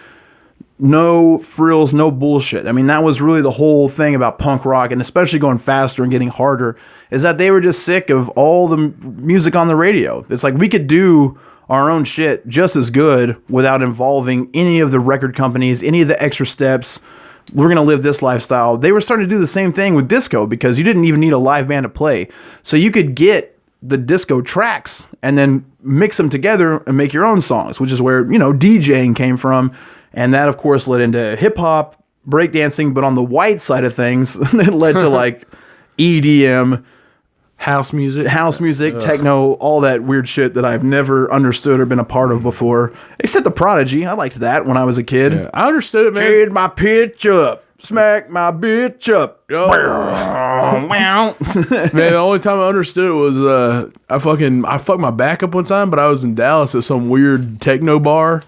no frills, no bullshit. I mean, that was really the whole thing about punk rock, and especially going faster and getting harder, is that they were just sick of all the music on the radio. It's like we could do our own shit just as good without involving any of the record companies, any of the extra steps. We're going to live this lifestyle. They were starting to do the same thing with disco, because you didn't even need a live band to play. So you could get the disco tracks and then mix them together and make your own songs, which is where, DJing came from. And that, of course, led into hip hop, breakdancing, but on the white side of things, it led to like EDM, house music, techno, all that weird shit that I've never understood or been a part of before, except the Prodigy. I liked that when I was a kid. Yeah, I understood it, man. Trade my pitch up. Smack my bitch up. Man, the only time I understood it was I fucked my back up one time, but I was in Dallas at some weird techno bar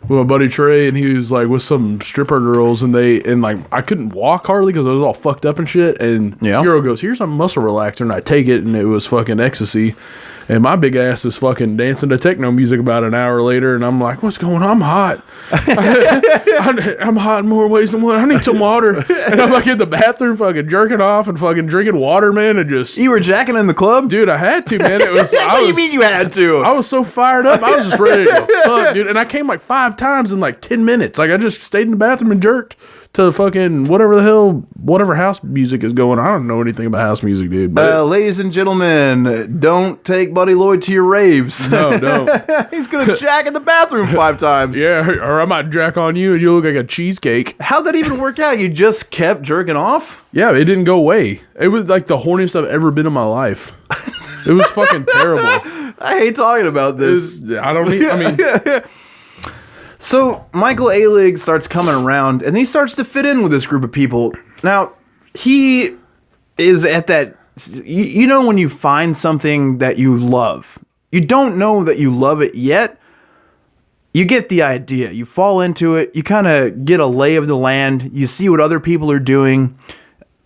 with my buddy Trey, and he was like with some stripper girls, and I couldn't walk hardly because I was all fucked up and shit. And Hero goes, "Here's some muscle relaxer," and I take it, and it was fucking ecstasy. And my big ass is fucking dancing to techno music about an hour later, and I'm like, what's going on? I'm hot. I'm hot in more ways than one. I need some water. And I'm like in the bathroom fucking jerking off and fucking drinking water, man, and just... You were jacking in the club? Dude, I had to, man. What do you mean you had to? I was so fired up. I was just ready to go fuck, dude. And I came like 5 times in like 10 minutes. Like I just stayed in the bathroom and jerked to fucking whatever house music is going on. I don't know anything about house music, dude. But ladies and gentlemen, don't take Buddy Lloyd to your raves. No, don't. He's going to jack in the bathroom 5 times. Yeah, or I might jack on you and you look like a cheesecake. How'd that even work out? You just kept jerking off? Yeah, it didn't go away. It was like the horniest I've ever been in my life. It was fucking terrible. I hate talking about this. So Michael Alig starts coming around, and he starts to fit in with this group of people. Now, he is at that... when you find something that you love, you don't know that you love it yet. You get the idea. You fall into it. You kind of get a lay of the land. You see what other people are doing.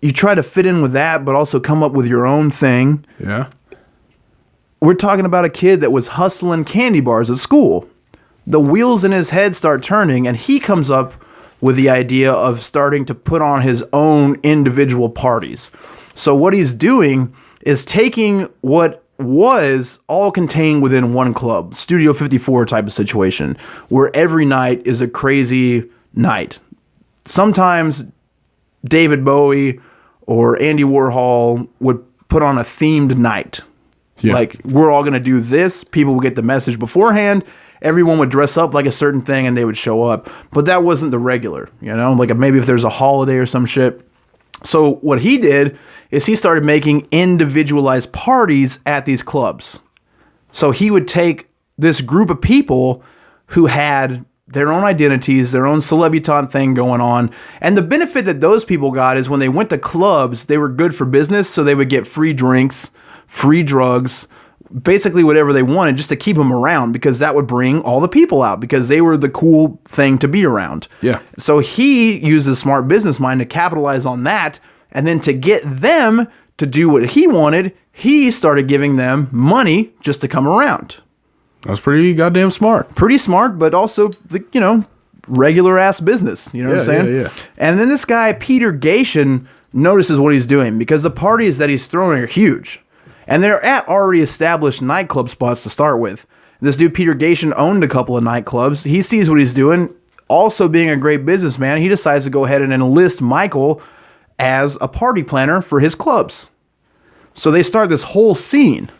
You try to fit in with that, but also come up with your own thing. Yeah. We're talking about a kid that was hustling candy bars at school. The wheels in his head start turning, and he comes up with the idea of starting to put on his own individual parties. So what he's doing is taking what was all contained within one club, Studio 54 type of situation, where every night is a crazy night. Sometimes David Bowie or Andy Warhol would put on a themed night. Yeah. Like, we're all going to do this. People would get the message beforehand. Everyone would dress up like a certain thing and they would show up. But that wasn't the regular, Like maybe if there's a holiday or some shit, So what he did is he started making individualized parties at these clubs. So he would take this group of people who had their own identities, their own celebutant thing going on. And the benefit that those people got is when they went to clubs, they were good for business. So they would get free drinks, free drugs, basically whatever they wanted just to keep them around, because that would bring all the people out because they were the cool thing to be around. Yeah. So he used his smart business mind to capitalize on that. And then to get them to do what he wanted, he started giving them money just to come around. That's pretty goddamn smart. Pretty smart, but also, regular ass business. You know what I'm saying? Yeah. And then this guy, Peter Gation, notices what he's doing because the parties that he's throwing are huge. And they're at already established nightclub spots to start with. This dude, Peter Gation, owned a couple of nightclubs. He sees what he's doing. Also being a great businessman, he decides to go ahead and enlist Michael as a party planner for his clubs. So they start this whole scene.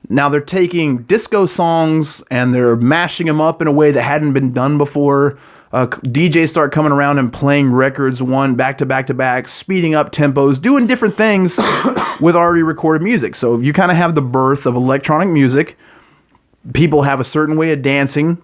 Now they're taking disco songs and they're mashing them up in a way that hadn't been done before. DJs start coming around and playing records one back to back to back, speeding up tempos, doing different things with already recorded music. So you kind of have the birth of electronic music. People have a certain way of dancing.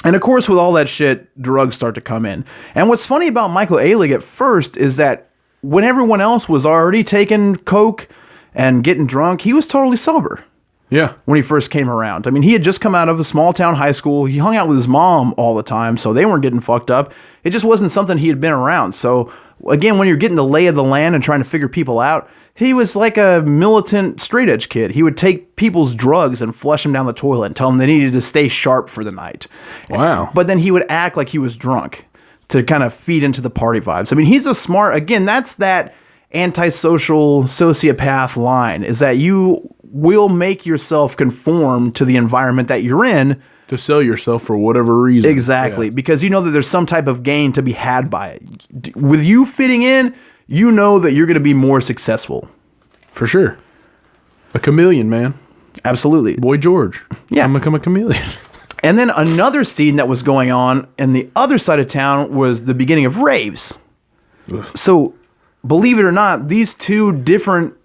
And of course, with all that shit, drugs start to come in. And what's funny about Michael Alig at first is that when everyone else was already taking coke and getting drunk, he was totally sober. Yeah. When he first came around. I mean, he had just come out of a small town high school. He hung out with his mom all the time, so they weren't getting fucked up. It just wasn't something he had been around. So, again, when you're getting the lay of the land and trying to figure people out, he was like a militant straight edge kid. He would take people's drugs and flush them down the toilet and tell them they needed to stay sharp for the night. Wow. But then he would act like he was drunk to kind of feed into the party vibes. I mean, he's a smart, again, that's that antisocial sociopath line, is that you will make yourself conform to the environment that you're in. To sell yourself for whatever reason. Exactly. Yeah. Because you know that there's some type of gain to be had by it. With you fitting in, you know that you're going to be more successful. For sure. A chameleon, man. Absolutely. Boy George. Yeah. I'm become a chameleon. And then another scene that was going on in the other side of town was the beginning of raves. Ugh. So, believe it or not, these two different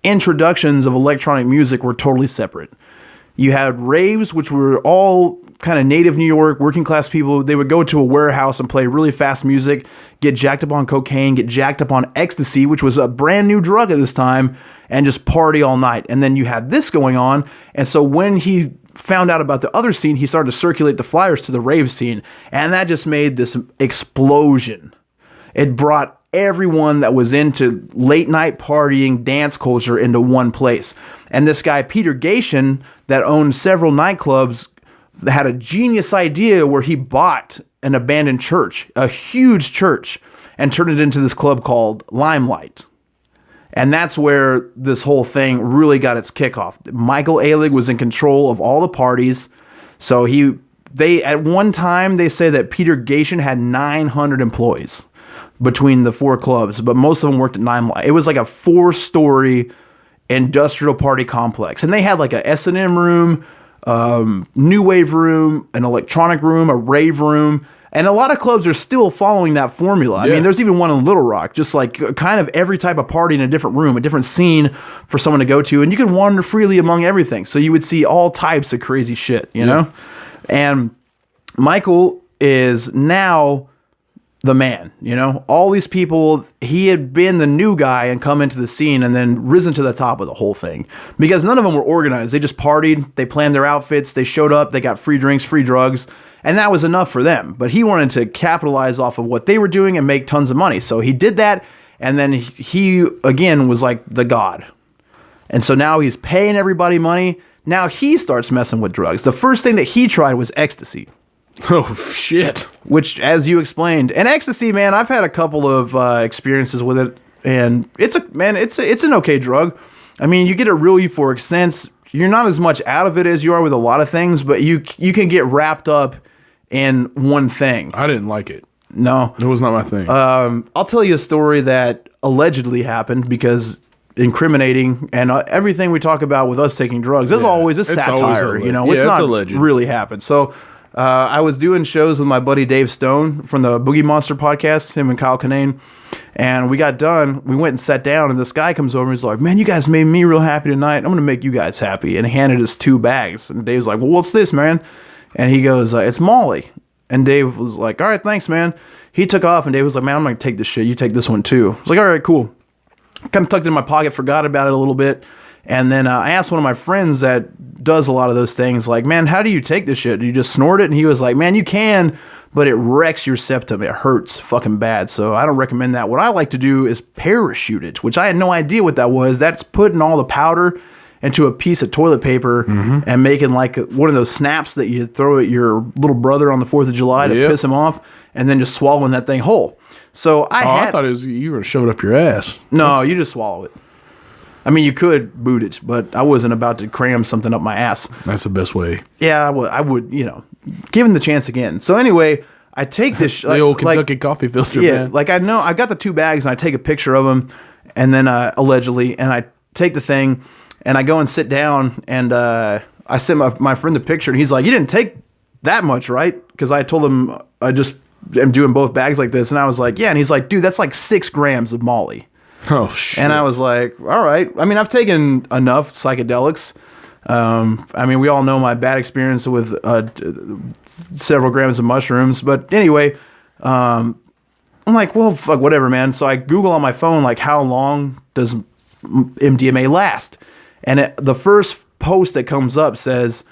introductions of electronic music were totally separate. You had raves, which were all kind of native New York, working class people. They would go to a warehouse and play really fast music, get jacked up on cocaine, get jacked up on ecstasy, which was a brand new drug at this time, and just party all night. And then you had this going on. And so when he found out about the other scene, he started to circulate the flyers to the rave scene. And that just made this explosion. It brought everyone that was into late night partying, dance culture into one place. And this guy, Peter Gation, that owned several nightclubs, had a genius idea where he bought an abandoned church, a huge church, and turned it into this club called Limelight. And that's where this whole thing really got its kickoff. Michael Alig was in control of all the parties. So they at one time, they say that Peter Gation had 900 employees between the four clubs, but most of them worked at Limelight. It was like a 4-story industrial party complex. And they had like a S&M room, new wave room, an electronic room, a rave room. And a lot of clubs are still following that formula. Yeah. I mean, there's even one in Little Rock, just like kind of every type of party in a different room, a different scene for someone to go to. And you can wander freely among everything. So you would see all types of crazy shit, you know? And Michael is now the man, you know, all these people, he had been the new guy and come into the scene and then risen to the top of the whole thing because none of them were organized. They just partied, they planned their outfits, they showed up, they got free drinks, free drugs, and that was enough for them. But he wanted to capitalize off of what they were doing and make tons of money. So he did that. And then he again was like the god. And so now he's paying everybody money. Now he starts messing with drugs. The first thing that he tried was ecstasy. Oh, shit. Which, as you explained, and ecstasy, man, I've had a couple of experiences with it, and it's an okay drug. I mean, you get a real euphoric sense. You're not as much out of it as you are with a lot of things, but you can get wrapped up in one thing. I didn't like it. No. It was not my thing. I'll tell you a story that allegedly happened because incriminating and everything we talk about with us taking drugs is always a satire. You know, it's not alleged. Really happened. So I was doing shows with my buddy Dave Stone from the Boogie Monster podcast, him and Kyle Kinane, And we got done. We went and sat down, and this guy comes over and he's like, man, you guys made me real happy tonight. I'm going to make you guys happy. And he handed us 2 bags. And Dave's like, well, what's this, man? And he goes, it's Molly. And Dave was like, all right, thanks, man. He took off, and Dave was like, man, I'm going to take this shit. You take this one, too. I was like, all right, cool. Kind of tucked it in my pocket, forgot about it a little bit. And then I asked one of my friends that does a lot of those things, like, man, how do you take this shit? Do you just snort it? And he was like, man, you can, but it wrecks your septum. It hurts fucking bad. So I don't recommend that. What I like to do is parachute it, which I had no idea what that was. That's putting all the powder into a piece of toilet paper and making like one of those snaps that you throw at your little brother on the 4th of July to piss him off, and then just swallowing that thing whole. So I thought it was you were shoving up your ass. No, you just swallow it. I mean, you could boot it, but I wasn't about to cram something up my ass. That's the best way. Yeah, I would, give him the chance again. So anyway, I take this... the old Kentucky coffee filter, man. Like I know, I got the 2 bags, and I take a picture of them, and then allegedly, and I take the thing, and I go and sit down, and I sent my friend the picture, and he's like, you didn't take that much, right? Because I told him I just am doing both bags like this, and I was like, yeah, and he's like, dude, that's like 6 grams of Molly. Oh, shit. And I was like, all right. I mean, I've taken enough psychedelics. I mean, we all know my bad experience with several grams of mushrooms. But anyway, I'm like, well, fuck, whatever, man. So I Google on my phone, like, how long does MDMA last? And the first post that comes up says,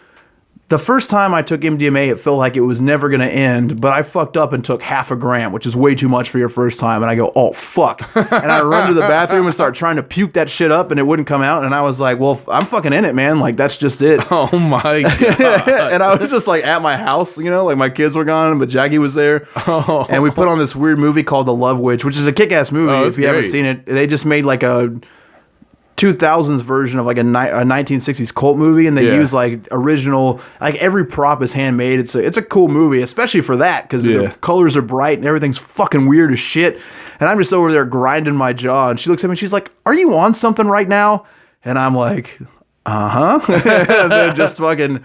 the first time I took MDMA, it felt like it was never going to end, but I fucked up and took 0.5 gram, which is way too much for your first time. And I go, oh, fuck. And I run to the bathroom and start trying to puke that shit up, and it wouldn't come out. And I was like, well, I'm fucking in it, man. Like, that's just it. Oh, my God. And I was just like at my house, like my kids were gone, but Jackie was there. Oh. And we put on this weird movie called The Love Witch, which is a kick-ass movie. If you haven't seen it, they just made like a 2000s version of like a 1960s cult movie, and they use like original, like every prop is handmade. It's a cool movie, especially for that, because the colors are bright and everything's fucking weird as shit. And I'm just over there grinding my jaw, and she looks at me and she's like, are you on something right now? And I'm like, and then just fucking,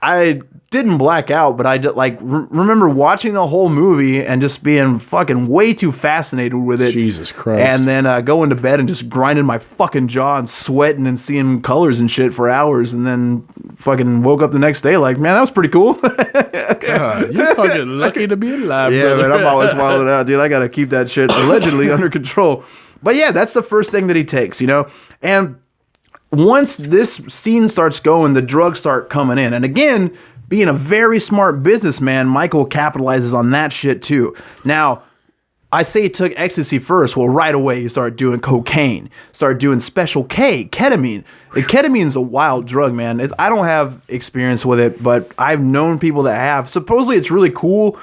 I didn't black out, but I remember watching the whole movie and just being fucking way too fascinated with it. Jesus Christ. And then going to bed and just grinding my fucking jaw and sweating and seeing colors and shit for hours, and then fucking woke up the next day like, man, that was pretty cool. God, you're fucking lucky to be alive, brother. Man, I'm always wilding out, dude. I gotta keep that shit allegedly under control. But yeah, that's the first thing that he takes, And once this scene starts going, the drugs start coming in. And again, being a very smart businessman, Michael capitalizes on that shit too. Now, I say he took ecstasy first. Well, right away, he started doing cocaine, started doing special K, ketamine. The ketamine's a wild drug, man. I don't have experience with it, but I've known people that have. Supposedly, it's really cool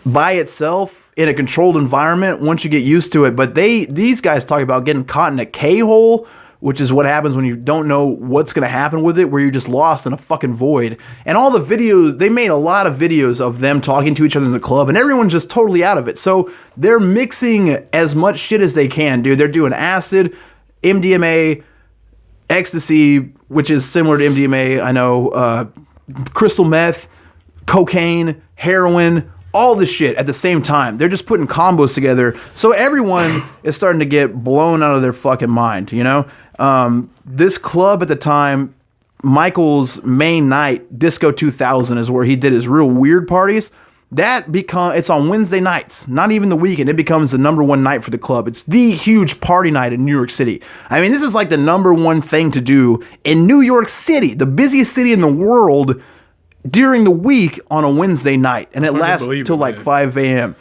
by itself in a controlled environment once you get used to it. But these guys talk about getting caught in a K-hole, which is what happens when you don't know what's going to happen with it, where you're just lost in a fucking void. And all the videos, they made a lot of videos of them talking to each other in the club, and everyone's just totally out of it. So they're mixing as much shit as they can, dude. They're doing acid, MDMA, ecstasy, which is similar to MDMA, I know, crystal meth, cocaine, heroin, all this shit at the same time. They're just putting combos together. So everyone is starting to get blown out of their fucking mind, This club at the time, Michael's main night, Disco 2000, is where he did his real weird parties. It's on Wednesday nights, not even the weekend. It becomes the number one night for the club. It's the huge party night in New York City. I mean, this is like the number one thing to do in New York City, the busiest city in the world, during the week on a Wednesday night, and it lasts till like 5 a.m.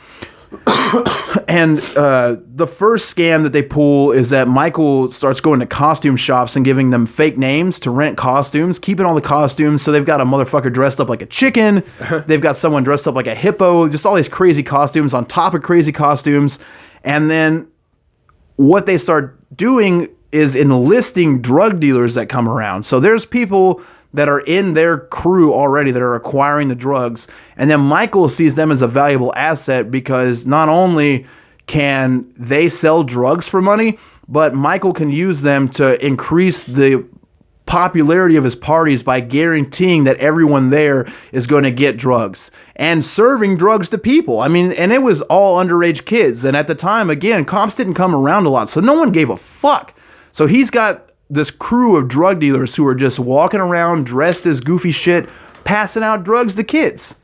And the first scam that they pull is that Michael starts going to costume shops and giving them fake names to rent costumes, keeping all the costumes. So they've got a motherfucker dressed up like a chicken. They've got someone dressed up like a hippo, just all these crazy costumes on top of crazy costumes. And then what they start doing is enlisting drug dealers that come around. So there's people that are in their crew already that are acquiring the drugs. And then Michael sees them as a valuable asset because not only can they sell drugs for money, but Michael can use them to increase the popularity of his parties by guaranteeing that everyone there is going to get drugs and serving drugs to people. I mean, and it was all underage kids. And at the time, again, cops didn't come around a lot, so no one gave a fuck. So he's got this crew of drug dealers who are just walking around dressed as goofy shit, passing out drugs to kids.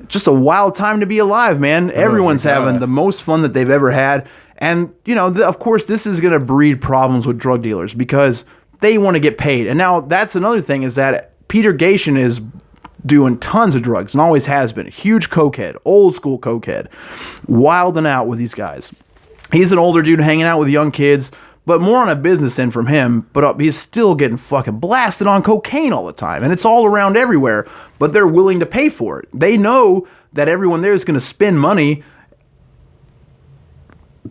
Just a wild time to be alive, man. Everyone's having the most fun that they've ever had. And, you know, of course, this is going to breed problems with drug dealers because they want to get paid. And now that's another thing is that Peter Gatien is doing tons of drugs and always has been. Huge cokehead, old school cokehead, wilding out with these guys. He's an older dude hanging out with young kids, but more on a business end from him. But he's still getting fucking blasted on cocaine all the time. And it's all around everywhere, but they're willing to pay for it. They know that everyone there is going to spend money.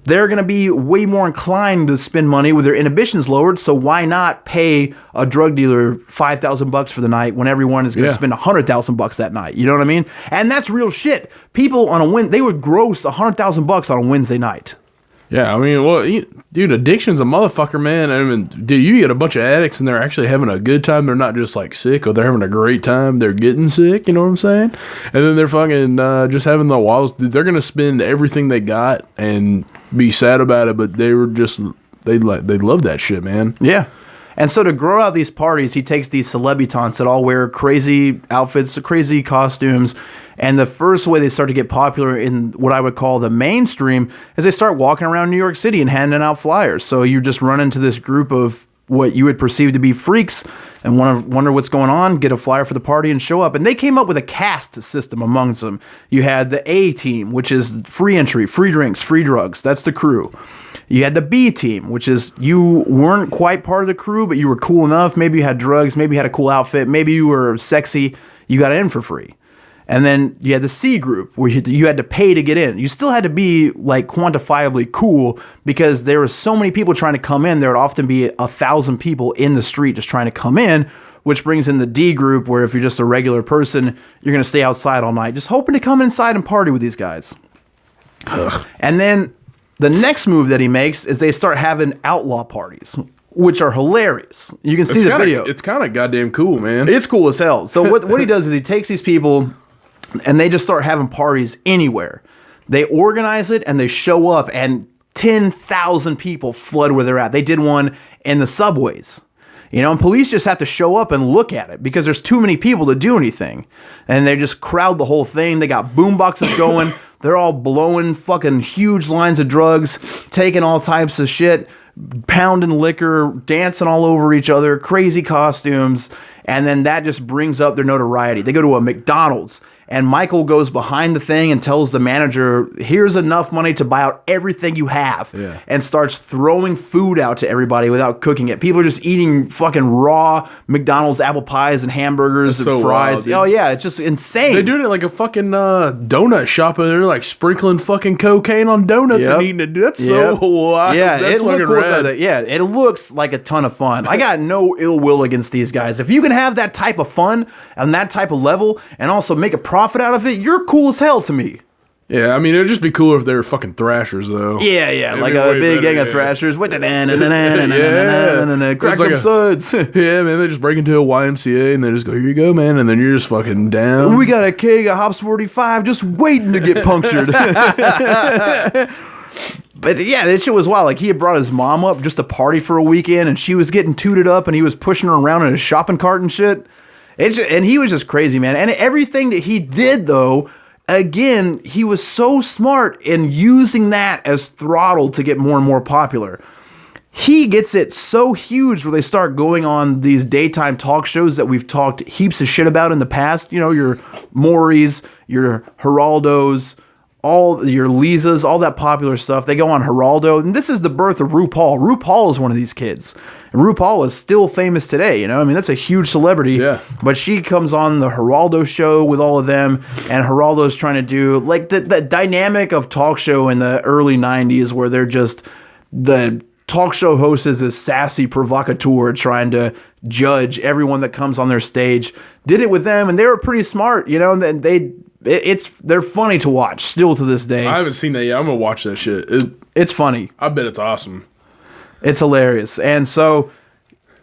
They're going to be way more inclined to spend money with their inhibitions lowered. So why not pay a drug dealer $5,000 for the night when everyone is going to spend $100,000 that night? You know what I mean? And that's real shit. People on they would gross $100,000 on a Wednesday night. Yeah, I mean, well, dude, addiction's a motherfucker, man. I mean, dude, you get a bunch of addicts and they're actually having a good time. They're not just like sick or they're having a great time. They're getting sick, you know what I'm saying? And then they're fucking just having the wildest. They're going to spend everything they got and be sad about it, but they love that shit, man. Yeah. And so to grow out these parties, he takes these celebutants that all wear crazy outfits, crazy costumes. And the first way they start to get popular in what I would call the mainstream is they start walking around New York City and handing out flyers. So you just run into this group of what you would perceive to be freaks and wonder what's going on, get a flyer for the party and show up. And they came up with a caste system amongst them. You had the A team, which is free entry, free drinks, free drugs. That's the crew. You had the B team, which is you weren't quite part of the crew, but you were cool enough. Maybe you had drugs. Maybe you had a cool outfit. Maybe you were sexy. You got in for free. And then you had the C group where you had to pay to get in. You still had to be like quantifiably cool because there were so many people trying to come in. There would often be 1,000 people in the street just trying to come in, which brings in the D group where if you're just a regular person, you're going to stay outside all night just hoping to come inside and party with these guys. Ugh. And then the next move that he makes is they start having outlaw parties, which are hilarious. You can see the video. It's kind of goddamn cool, man. It's cool as hell. So what he does is he takes these people and they just start having parties anywhere. They organize it and they show up and 10,000 people flood where they're at. They did one in the subways. You know, and police just have to show up and look at it because there's too many people to do anything. And they just crowd the whole thing. They got boom boxes going. They're all blowing fucking huge lines of drugs, taking all types of shit, pounding liquor, dancing all over each other, crazy costumes. And then that just brings up their notoriety. They go to a McDonald's. And Michael goes behind the thing and tells the manager, here's enough money to buy out everything you have. Yeah. And starts throwing food out to everybody without cooking it. People are just eating fucking raw McDonald's apple pies and hamburgers and fries. Wild, oh, yeah, it's just insane. They're doing it like a fucking donut shop. And they're like sprinkling fucking cocaine on donuts and eating it. That's so wild. Yeah, that's fucking rad. Yeah, it looks like a ton of fun. I got no ill will against these guys. If you can have that type of fun and that type of level and also make a profit out of it, you're cool as hell to me. Yeah, I mean, it'd just be cooler if they were fucking thrashers, though. Yeah, like a big gang of thrashers. Crack them suds. Yeah, man, they just break into a YMCA and they just go, here you go, man, and then you're just fucking down. We got a keg of Hops 45 just waiting to get punctured. But yeah, that shit was wild. Like, he had brought his mom up just to party for a weekend, and she was getting tooted up, and he was pushing her around in a shopping cart and shit. And he was just crazy, man. And everything that he did, though, again, he was so smart in using that as throttle to get more and more popular. He gets it so huge where they start going on these daytime talk shows that we've talked heaps of shit about in the past. You know, your Maury's, your Geraldo's, all your Lisa's, all that popular stuff. They go on Geraldo. And this is the birth of RuPaul. RuPaul is one of these kids. And RuPaul is still famous today, you know? I mean, that's a huge celebrity. Yeah. But she comes on the Geraldo show with all of them, and Geraldo's trying to do, like, the dynamic of talk show in the early 90s where they're just, the talk show host is this sassy provocateur trying to judge everyone that comes on their stage. Did it with them, and they were pretty smart, you know? And they're funny to watch still to this day. I haven't seen that yet. I'm going to watch that shit. It's funny. I bet it's awesome. It's hilarious. And so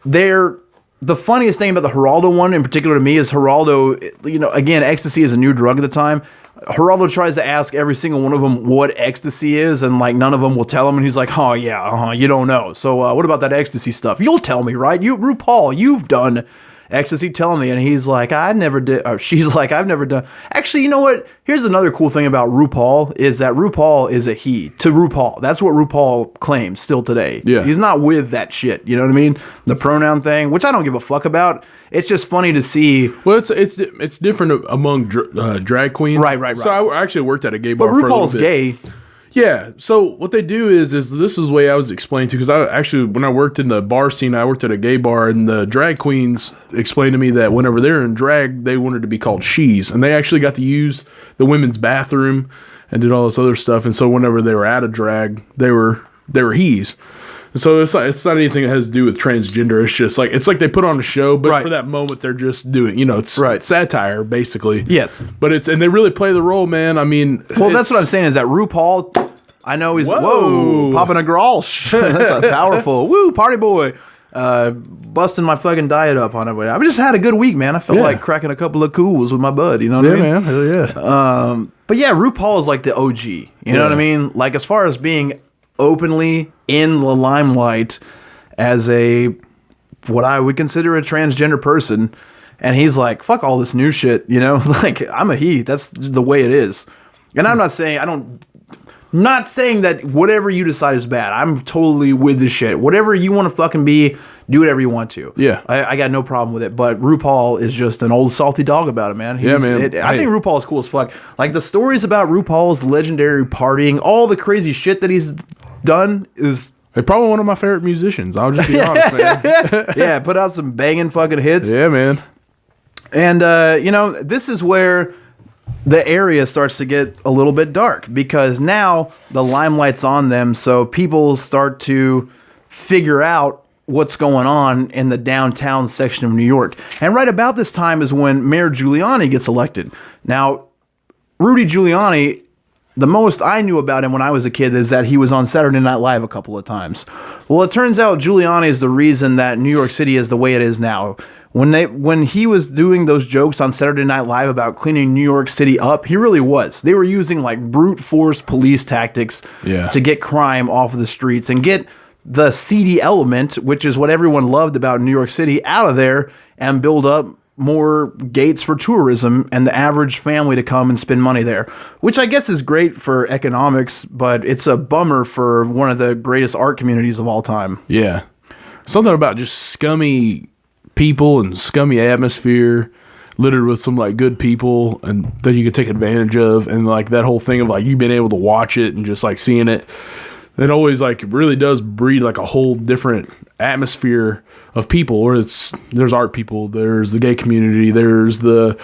they're the funniest thing about the Geraldo one in particular to me is Geraldo, you know, again, ecstasy is a new drug at the time. Geraldo tries to ask every single one of them what ecstasy is, and like none of them will tell him. And he's like, "Oh yeah, you don't know. So what about that ecstasy stuff? You'll tell me, right? You, RuPaul, you've done ecstasy. Tell me." And he's like, "I never did." Or she's like, "I've never done." Actually, you know what? Here's another cool thing about RuPaul is that RuPaul is a he to RuPaul. That's what RuPaul claims still today. Yeah, he's not with that shit. You know what I mean? The pronoun thing, which I don't give a fuck about. It's just funny to see. Well, it's different among drag queens. Right. So I actually worked at a gay bar But for a little RuPaul's bit. gay. Yeah. So what they do is this is the way I was explained to, because I actually, when I worked in the bar scene, I worked at a gay bar, and the drag queens explained to me that whenever they're in drag, they wanted to be called she's, and they actually got to use the women's bathroom and did all this other stuff. And so whenever they were out of drag, they were he's. So it's not anything that has to do with transgender. It's like they put on a show, but for that moment they're just doing, it's satire basically. Yes, but and they really play the role, man. I mean, well, that's what I'm saying is that RuPaul. I know he's popping a grolsch. That's a powerful party boy. Busting my fucking diet up on it. I just had a good week, man. I felt like cracking a couple of cools with my bud. You know what I mean? Man. Hell yeah. But yeah, RuPaul is like the OG. You know what I mean? Like as far as being openly in the limelight as what I would consider a transgender person, and he's like, fuck all this new shit, like I'm a he. That's the way it is. And I'm not saying not saying that whatever you decide is bad. I'm totally with the shit. Whatever you want to fucking be, do whatever you want to. Yeah. I got no problem with it. But RuPaul is just an old salty dog about it, man. Man. I think RuPaul is cool as fuck. Like the stories about RuPaul's legendary partying, all the crazy shit that he's done is... They're probably one of my favorite musicians. I'll just be honest, man. Yeah, put out some banging fucking hits. Yeah, man. And, this is where the area starts to get a little bit dark because now the limelight's on them, so people start to figure out what's going on in the downtown section of New York. And right about this time is when Mayor Giuliani gets elected. Now, Rudy Giuliani, the most I knew about him when I was a kid is that he was on Saturday Night Live a couple of times. Well, it turns out Giuliani is the reason that New York City is the way it is now. When he was doing those jokes on Saturday Night Live about cleaning New York City up, he really was. They were using like brute force police tactics to get crime off of the streets and get the seedy element, which is what everyone loved about New York City, out of there and build up more gates for tourism and the average family to come and spend money there, which I guess is great for economics, but it's a bummer for one of the greatest art communities of all time. Yeah. Something about just scummy people and scummy atmosphere littered with some like good people and that you could take advantage of, and like that whole thing of like you being able to watch it and just like seeing it. It always like it really does breed like a whole different atmosphere of people, or there's art people, there's the gay community, there's the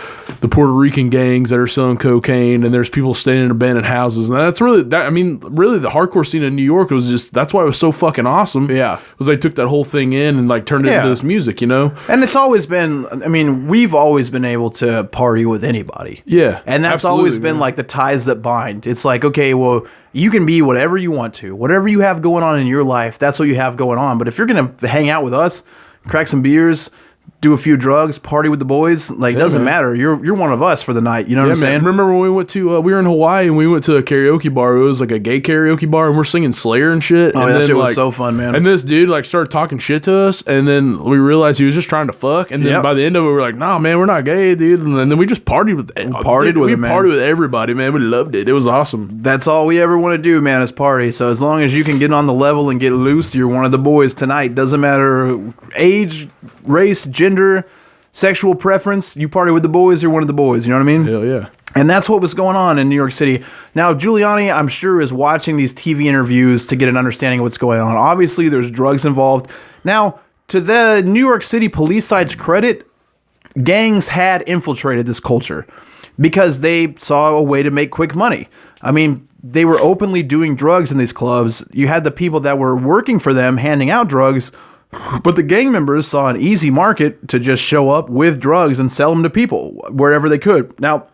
Puerto Rican gangs that are selling cocaine, and there's people staying in abandoned houses. And that's really that. I mean, really, the hardcore scene in New York was just that's why it was so fucking awesome. Yeah, was they took that whole thing in and like turned it into this music, And it's always been. I mean, we've always been able to party with anybody. Yeah, and that's always been like the ties that bind. It's like, okay, well, you can be whatever you want to, whatever you have going on in your life. That's what you have going on. But if you're gonna hang out with us, crack some beers, do a few drugs, party with the boys, like, it doesn't matter. You're one of us for the night. You know what I'm saying? Remember when we went to, we were in Hawaii and we went to a karaoke bar. It was like a gay karaoke bar and we're singing Slayer and shit. Oh, and that then, shit was so fun, man. And this dude like started talking shit to us, and then we realized he was just trying to fuck. And then by the end of it, we were like, nah, man, we're not gay, dude. And then we just partied with partied with everybody, man. We loved it. It was awesome. That's all we ever want to do, man, is party. So as long as you can get on the level and get loose, you're one of the boys tonight. Doesn't matter age, race, gender, sexual preference, you party with the boys, you're one of the boys, you know what I mean? Hell yeah. And that's what was going on in New York City. Now, Giuliani, I'm sure, is watching these TV interviews to get an understanding of what's going on. Obviously, there's drugs involved. Now, to the New York City police side's credit, gangs had infiltrated this culture because they saw a way to make quick money. I mean, they were openly doing drugs in these clubs. You had the people that were working for them handing out drugs, but the gang members saw an easy market to just show up with drugs and sell them to people wherever they could. Now,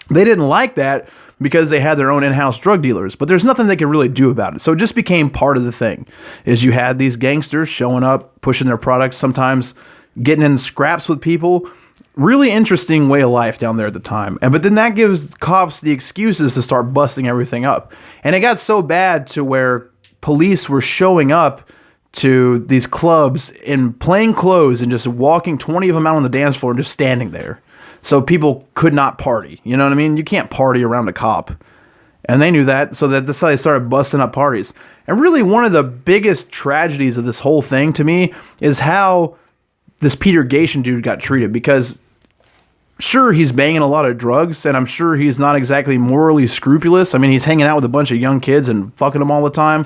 they didn't like that because they had their own in-house drug dealers, but there's nothing they could really do about it. So it just became part of the thing, is you had these gangsters showing up, pushing their products, sometimes getting in scraps with people. Really interesting way of life down there at the time. But then that gives cops the excuses to start busting everything up. And it got so bad to where police were showing up to these clubs in plain clothes and just walking 20 of them out on the dance floor and just standing there. So people could not party. You know what I mean? You can't party around a cop. And they knew that, so that's how they started busting up parties. And really one of the biggest tragedies of this whole thing to me is how this Peter Gation dude got treated, because sure, he's banging a lot of drugs, and I'm sure he's not exactly morally scrupulous. I mean, he's hanging out with a bunch of young kids and fucking them all the time.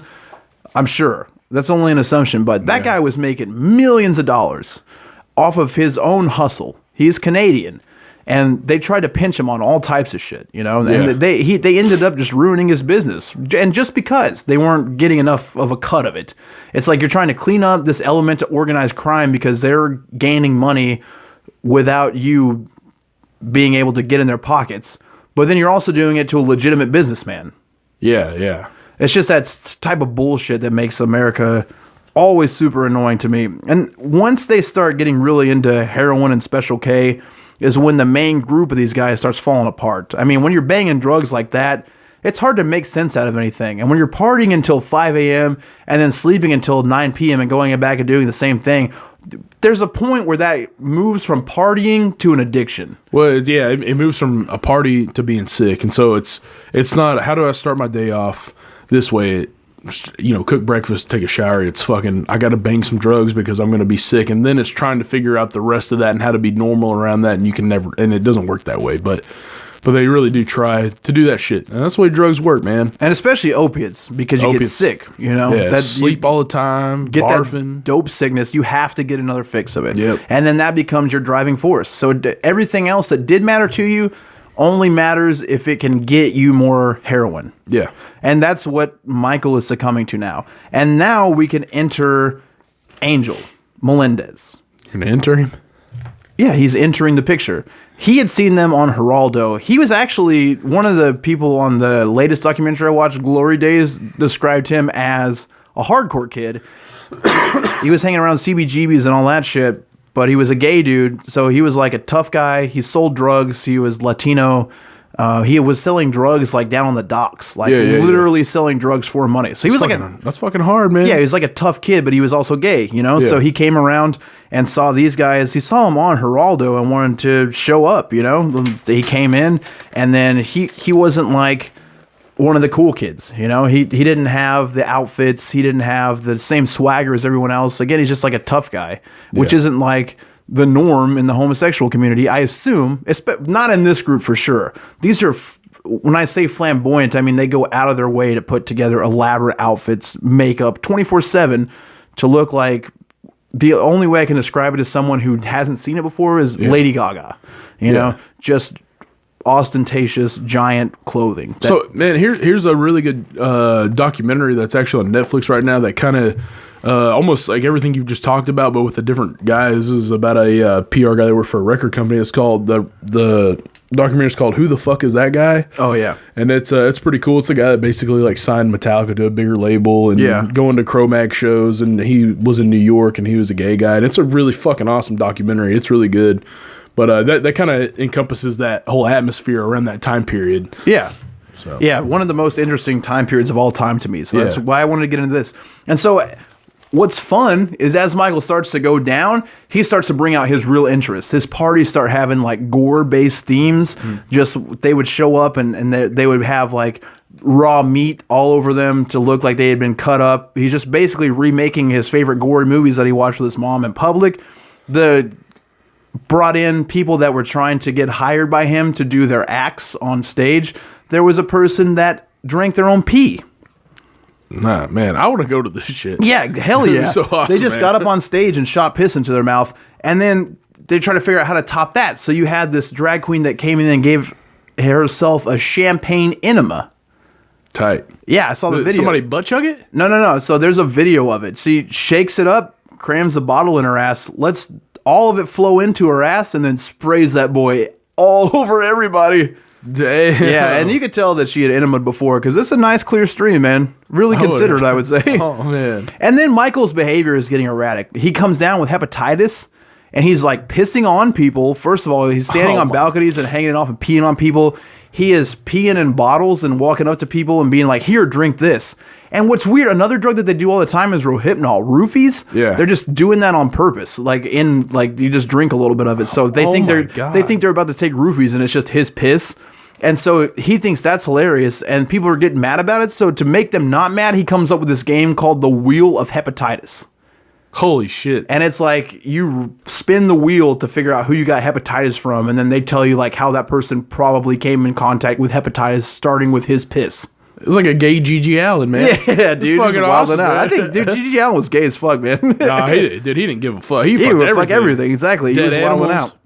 I'm sure. That's only an assumption, but that guy was making millions of dollars off of his own hustle. He's Canadian, and they tried to pinch him on all types of shit, you know? And they ended up just ruining his business, and just because they weren't getting enough of a cut of it. It's like you're trying to clean up this element to organized crime because they're gaining money without you being able to get in their pockets, but then you're also doing it to a legitimate businessman. Yeah. It's just that type of bullshit that makes America always super annoying to me. And once they start getting really into heroin and Special K is when the main group of these guys starts falling apart. I mean, when you're banging drugs like that, it's hard to make sense out of anything. And when you're partying until 5 a.m. and then sleeping until 9 p.m. and going back and doing the same thing, there's a point where that moves from partying to an addiction. Well, yeah, it moves from a party to being sick. And so it's not, how do I start my day off this way? You know, cook breakfast, take a shower. It's fucking, I got to bang some drugs because I'm going to be sick. And then it's trying to figure out the rest of that and how to be normal around that. And you can never, and it doesn't work that way. But they really do try to do that shit. And that's the way drugs work, man. And especially opiates, because you get sick, you know? Yeah, sleep all the time, get barfing. That dope sickness, you have to get another fix of it. Yep. And then that becomes your driving force. So everything else that did matter to you only matters if it can get you more heroin. Yeah. And that's what Michael is succumbing to now. And now we can enter Angel Melendez. You're going to enter him? Yeah, he's entering the picture. He had seen them on Geraldo. He was actually one of the people on the latest documentary I watched, Glory Days, described him as a hardcore kid. He was hanging around CBGBs and all that shit, but he was a gay dude, so he was like a tough guy. He sold drugs. He was Latino. He was selling drugs like down on the docks, like literally selling drugs for money. So he was that's fucking hard, man. Yeah, he was like a tough kid, but he was also gay, you know? Yeah. So he came around and saw these guys. He saw them on Geraldo and wanted to show up, you know? He came in, and then he wasn't like one of the cool kids, you know? He didn't have the outfits. He didn't have the same swagger as everyone else. Again, he's just like a tough guy, which isn't like the norm in the homosexual community, I assume. Not in this group for sure. These are, when I say flamboyant, I mean they go out of their way to put together elaborate outfits, makeup 24/7 to look like, the only way I can describe it as someone who hasn't seen it before is Lady Gaga. You know, just ostentatious giant clothing. So man, here's a really good documentary that's actually on Netflix right now that kind of almost like everything you've just talked about, but with a different guy. This is about a PR guy that worked for a record company. It's called the documentary is called Who the Fuck Is That Guy? Oh yeah, and it's pretty cool. It's a guy that basically like signed Metallica to a bigger label and going to Cro-Mag shows, and he was in New York and he was a gay guy, and it's a really fucking awesome documentary. It's really good, but that kind of encompasses that whole atmosphere around that time period. Yeah. So yeah, one of the most interesting time periods of all time to me. So that's why I wanted to get into this. And so what's fun is as Michael starts to go down, he starts to bring out his real interests. His parties start having like gore-based themes. Just they would show up and they would have like raw meat all over them to look like they had been cut up. He's just basically remaking his favorite gory movies that he watched with his mom in public. Brought in people that were trying to get hired by him to do their acts on stage. There was a person that drank their own pee. Nah, man, I want to go to this shit. Yeah, hell yeah. So awesome, they just got up on stage and shot piss into their mouth, and then they try to figure out how to top that. So you had this drag queen that came in and gave herself a champagne enema. Tight. Yeah, I saw the video. Somebody butt chug it? No. So there's a video of it. She shakes it up, crams the bottle in her ass, lets all of it flow into her ass, and then sprays that boy all over everybody. Damn. Yeah, and you could tell that she had enemaed before, because it's a nice clear stream, man. Really considered, I would say. Oh, man. And then Michael's behavior is getting erratic. He comes down with hepatitis, and he's like pissing on people. First of all, he's standing on balconies and hanging it off and peeing on people. He is peeing in bottles and walking up to people and being like, here, drink this. And what's weird, another drug that they do all the time is Rohypnol. Roofies, they're just doing that on purpose. Like you just drink a little bit of it. So they think they're about to take roofies, and it's just his piss. And so he thinks that's hilarious, and people are getting mad about it. So to make them not mad, he comes up with this game called the Wheel of Hepatitis. Holy shit. And it's like you spin the wheel to figure out who you got hepatitis from, and then they tell you like how that person probably came in contact with hepatitis, starting with his piss. It's like a gay G.G. Allen, man. Yeah, dude. He's fucking awesome, out. I think G.G. Allen was gay as fuck, man. Nah, he didn't give a fuck. He would fucked fuck everything. Exactly. Dead he was wilding out.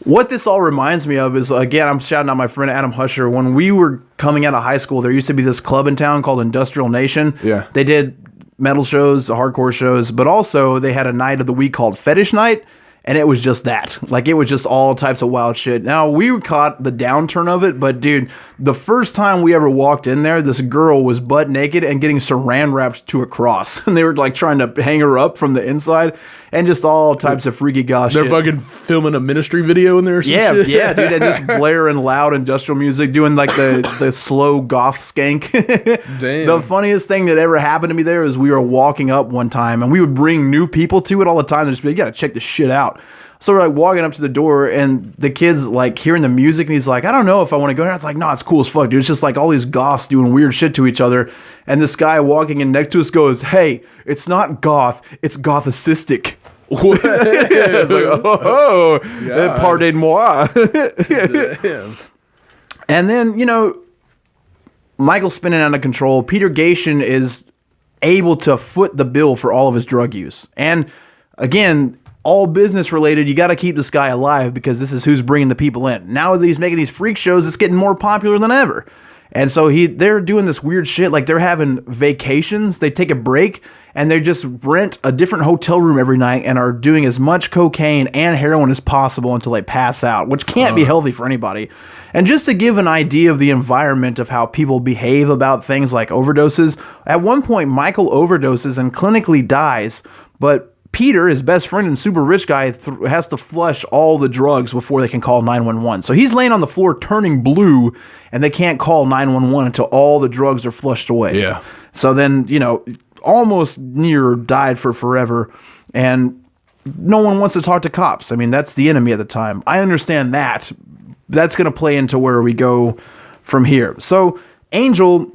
What this all reminds me of is, again, I'm shouting out my friend Adam Husher. When we were coming out of high school, there used to be this club in town called Industrial Nation. Yeah. They did metal shows, hardcore shows, but also they had a night of the week called Fetish Night. And it was just that. Like, it was just all types of wild shit. Now, we caught the downturn of it, but, dude, the first time we ever walked in there, this girl was butt naked and getting saran wrapped to a cross. And they were, like, trying to hang her up from the inside. And just all types of freaky gosh shit. They're fucking filming a ministry video in there or some shit? Yeah, dude. And just blaring loud industrial music, doing, like, the slow goth skank. Damn. The funniest thing that ever happened to me there is we were walking up one time, and we would bring new people to it all the time. They'd just be like, you gotta check this shit out. So we're like walking up to the door, and the kid's like hearing the music, and he's like, I don't know if I want to go there. It's like, no, it's cool as fuck, dude. It's just like all these goths doing weird shit to each other. And this guy walking in next to us goes, hey, it's not goth, it's gothicistic. It's like, oh, pardon-moi. And then, you know, Michael's spinning out of control. Peter Gatien is able to foot the bill for all of his drug use. And again, all business related, you got to keep this guy alive because this is who's bringing the people in. Now that he's making these freak shows, it's getting more popular than ever. And so they're doing this weird shit. Like, they're having vacations. They take a break and they just rent a different hotel room every night and are doing as much cocaine and heroin as possible until they pass out, which can't be healthy for anybody. And just to give an idea of the environment of how people behave about things like overdoses, at one point Michael overdoses and clinically dies, but Peter, his best friend and super rich guy, has to flush all the drugs before they can call 911. So he's laying on the floor turning blue, and they can't call 911 until all the drugs are flushed away. Yeah. So then, you know, almost near died for forever, and no one wants to talk to cops. I mean, that's the enemy at the time. I understand that. That's going to play into where we go from here. So Angel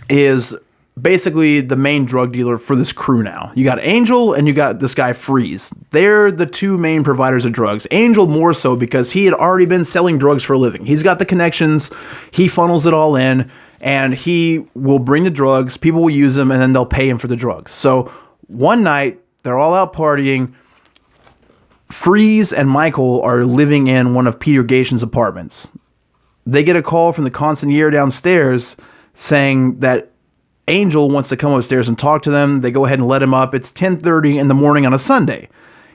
is basically the main drug dealer for this crew now. You got Angel and you got this guy Freeze. They're the two main providers of drugs. Angel more so because he had already been selling drugs for a living. He's got the connections. He funnels it all in, and he will bring the drugs. People will use them, and then they'll pay him for the drugs. So one night, they're all out partying. Freeze and Michael are living in one of Peter Gatien's apartments. They get a call from the consigliere downstairs saying that Angel wants to come upstairs and talk to them. They go ahead and let him up. It's 10:30 in the morning on a Sunday.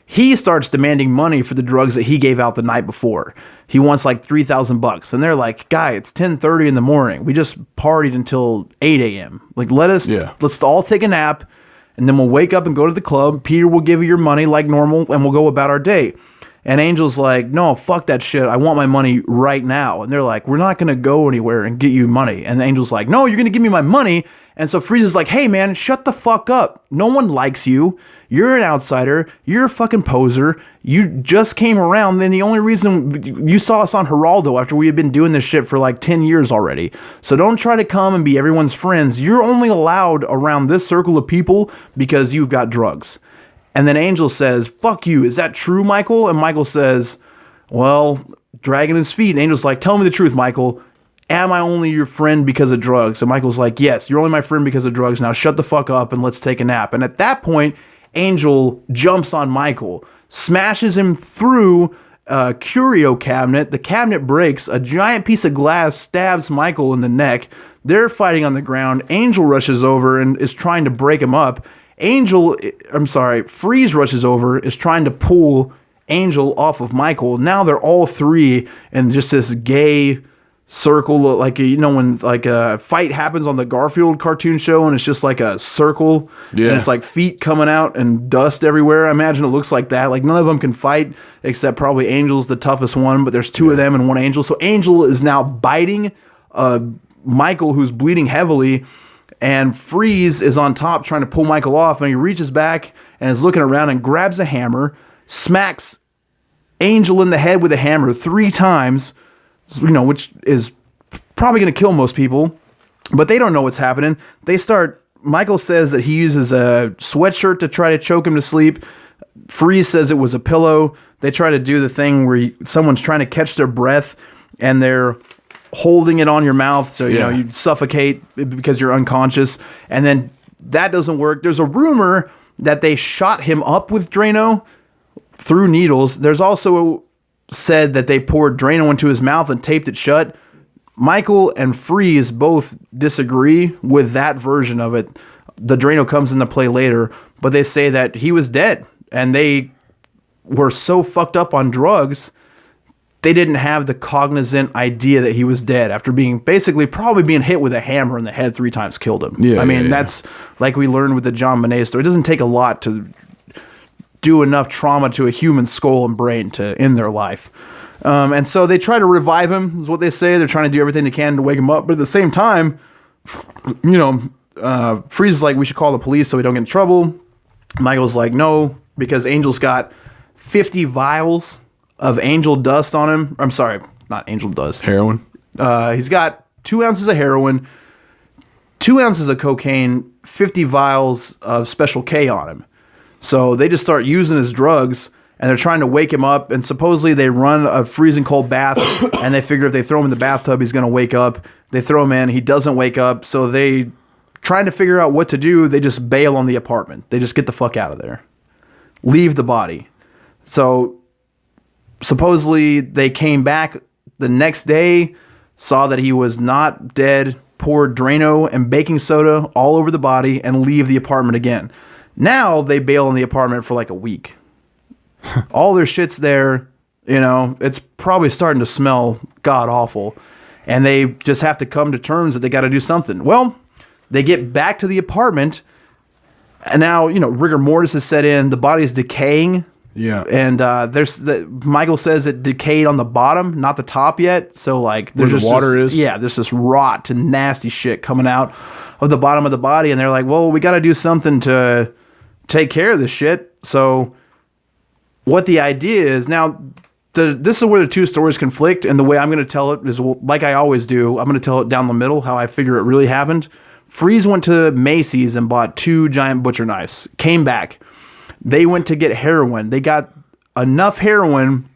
He starts demanding money for the drugs that he gave out the night before. He wants like $3,000, and they're like, "Guy, it's 10:30 in the morning. We just partied until 8 a.m. Like, let's all take a nap, and then we'll wake up and go to the club. Peter will give you your money like normal, and we'll go about our day." And Angel's like, "No, fuck that shit. I want my money right now." And they're like, "We're not going to go anywhere and get you money." And Angel's like, "No, you're going to give me my money." And so Freeze is like, "Hey, man, shut the fuck up. No one likes you. You're an outsider. You're a fucking poser. You just came around. Then the only reason you saw us on Geraldo after we had been doing this shit for like 10 years already. So don't try to come and be everyone's friends. You're only allowed around this circle of people because you've got drugs." And then Angel says, "Fuck you. Is that true, Michael?" And Michael says, well, dragging his feet. And Angel's like, "Tell me the truth, Michael. Am I only your friend because of drugs?" And Michael's like, "Yes, you're only my friend because of drugs. Now shut the fuck up and let's take a nap." And at that point, Angel jumps on Michael, smashes him through a curio cabinet. The cabinet breaks. A giant piece of glass stabs Michael in the neck. They're fighting on the ground. Angel rushes over and is trying to break him up. Freeze rushes over, is trying to pull Angel off of Michael. Now they're all three in just this gay circle, like when like a fight happens on the Garfield cartoon show and it's just like a circle and it's like feet coming out and dust everywhere. I imagine it looks like that. Like none of them can fight except probably Angel's the toughest one, but there's two of them and one Angel. So Angel is now biting Michael, who's bleeding heavily, and Freeze is on top trying to pull Michael off, and he reaches back and is looking around and grabs a hammer, smacks Angel in the head with a hammer 3 times, which is probably going to kill most people, but they don't know what's happening. Michael says that he uses a sweatshirt to try to choke him to sleep. Freeze says it was a pillow. They try to do the thing where someone's trying to catch their breath and they're holding it on your mouth so you suffocate because you're unconscious, and then that doesn't work. There's a rumor that they shot him up with Drano through needles. There's also said that they poured Drano into his mouth and taped it shut. Michael and Freeze both disagree with that version of it. The Drano comes into play later, but they say that he was dead, and they were so fucked up on drugs they didn't have the cognizant idea that he was dead after probably being hit with a hammer in the head 3 times killed him. That's like we learned with the John Bonet story. It doesn't take a lot to do enough trauma to a human skull and brain to end their life. And so they try to revive him, is what they say. They're trying to do everything they can to wake him up. But at the same time, Freeze is like, we should call the police so we don't get in trouble. Michael's like, no, because Angel's got 50 vials of angel dust on him. I'm sorry, not angel dust. Heroin. He's got 2 ounces of heroin, 2 ounces of cocaine, 50 vials of Special K on him. So they just start using his drugs, and they're trying to wake him up, and supposedly they run a freezing cold bath, and they figure if they throw him in the bathtub, he's going to wake up. They throw him in, he doesn't wake up, so they, trying to figure out what to do, they just bail on the apartment. They just get the fuck out of there. Leave the body. So supposedly they came back the next day, saw that he was not dead, poured Drano and baking soda all over the body, and leave the apartment again. Now they bail on the apartment for like a week. All their shit's there, it's probably starting to smell god awful, and they just have to come to terms that they got to do something. Well, they get back to the apartment, and now rigor mortis is set in. The body is decaying. Yeah, and Michael says it decayed on the bottom, not the top yet. So like, there's where the water is. Yeah, there's this rot and nasty shit coming out of the bottom of the body, and they're like, well, we got to do something to take care of this shit. So what the idea is now, this is where the 2 stories conflict, and the way I'm going to tell it is like I always do. I'm going to tell it down the middle, how I figure it really happened. Freeze went to Macy's and bought 2 giant butcher knives. Came back. They went to get heroin. They got enough heroin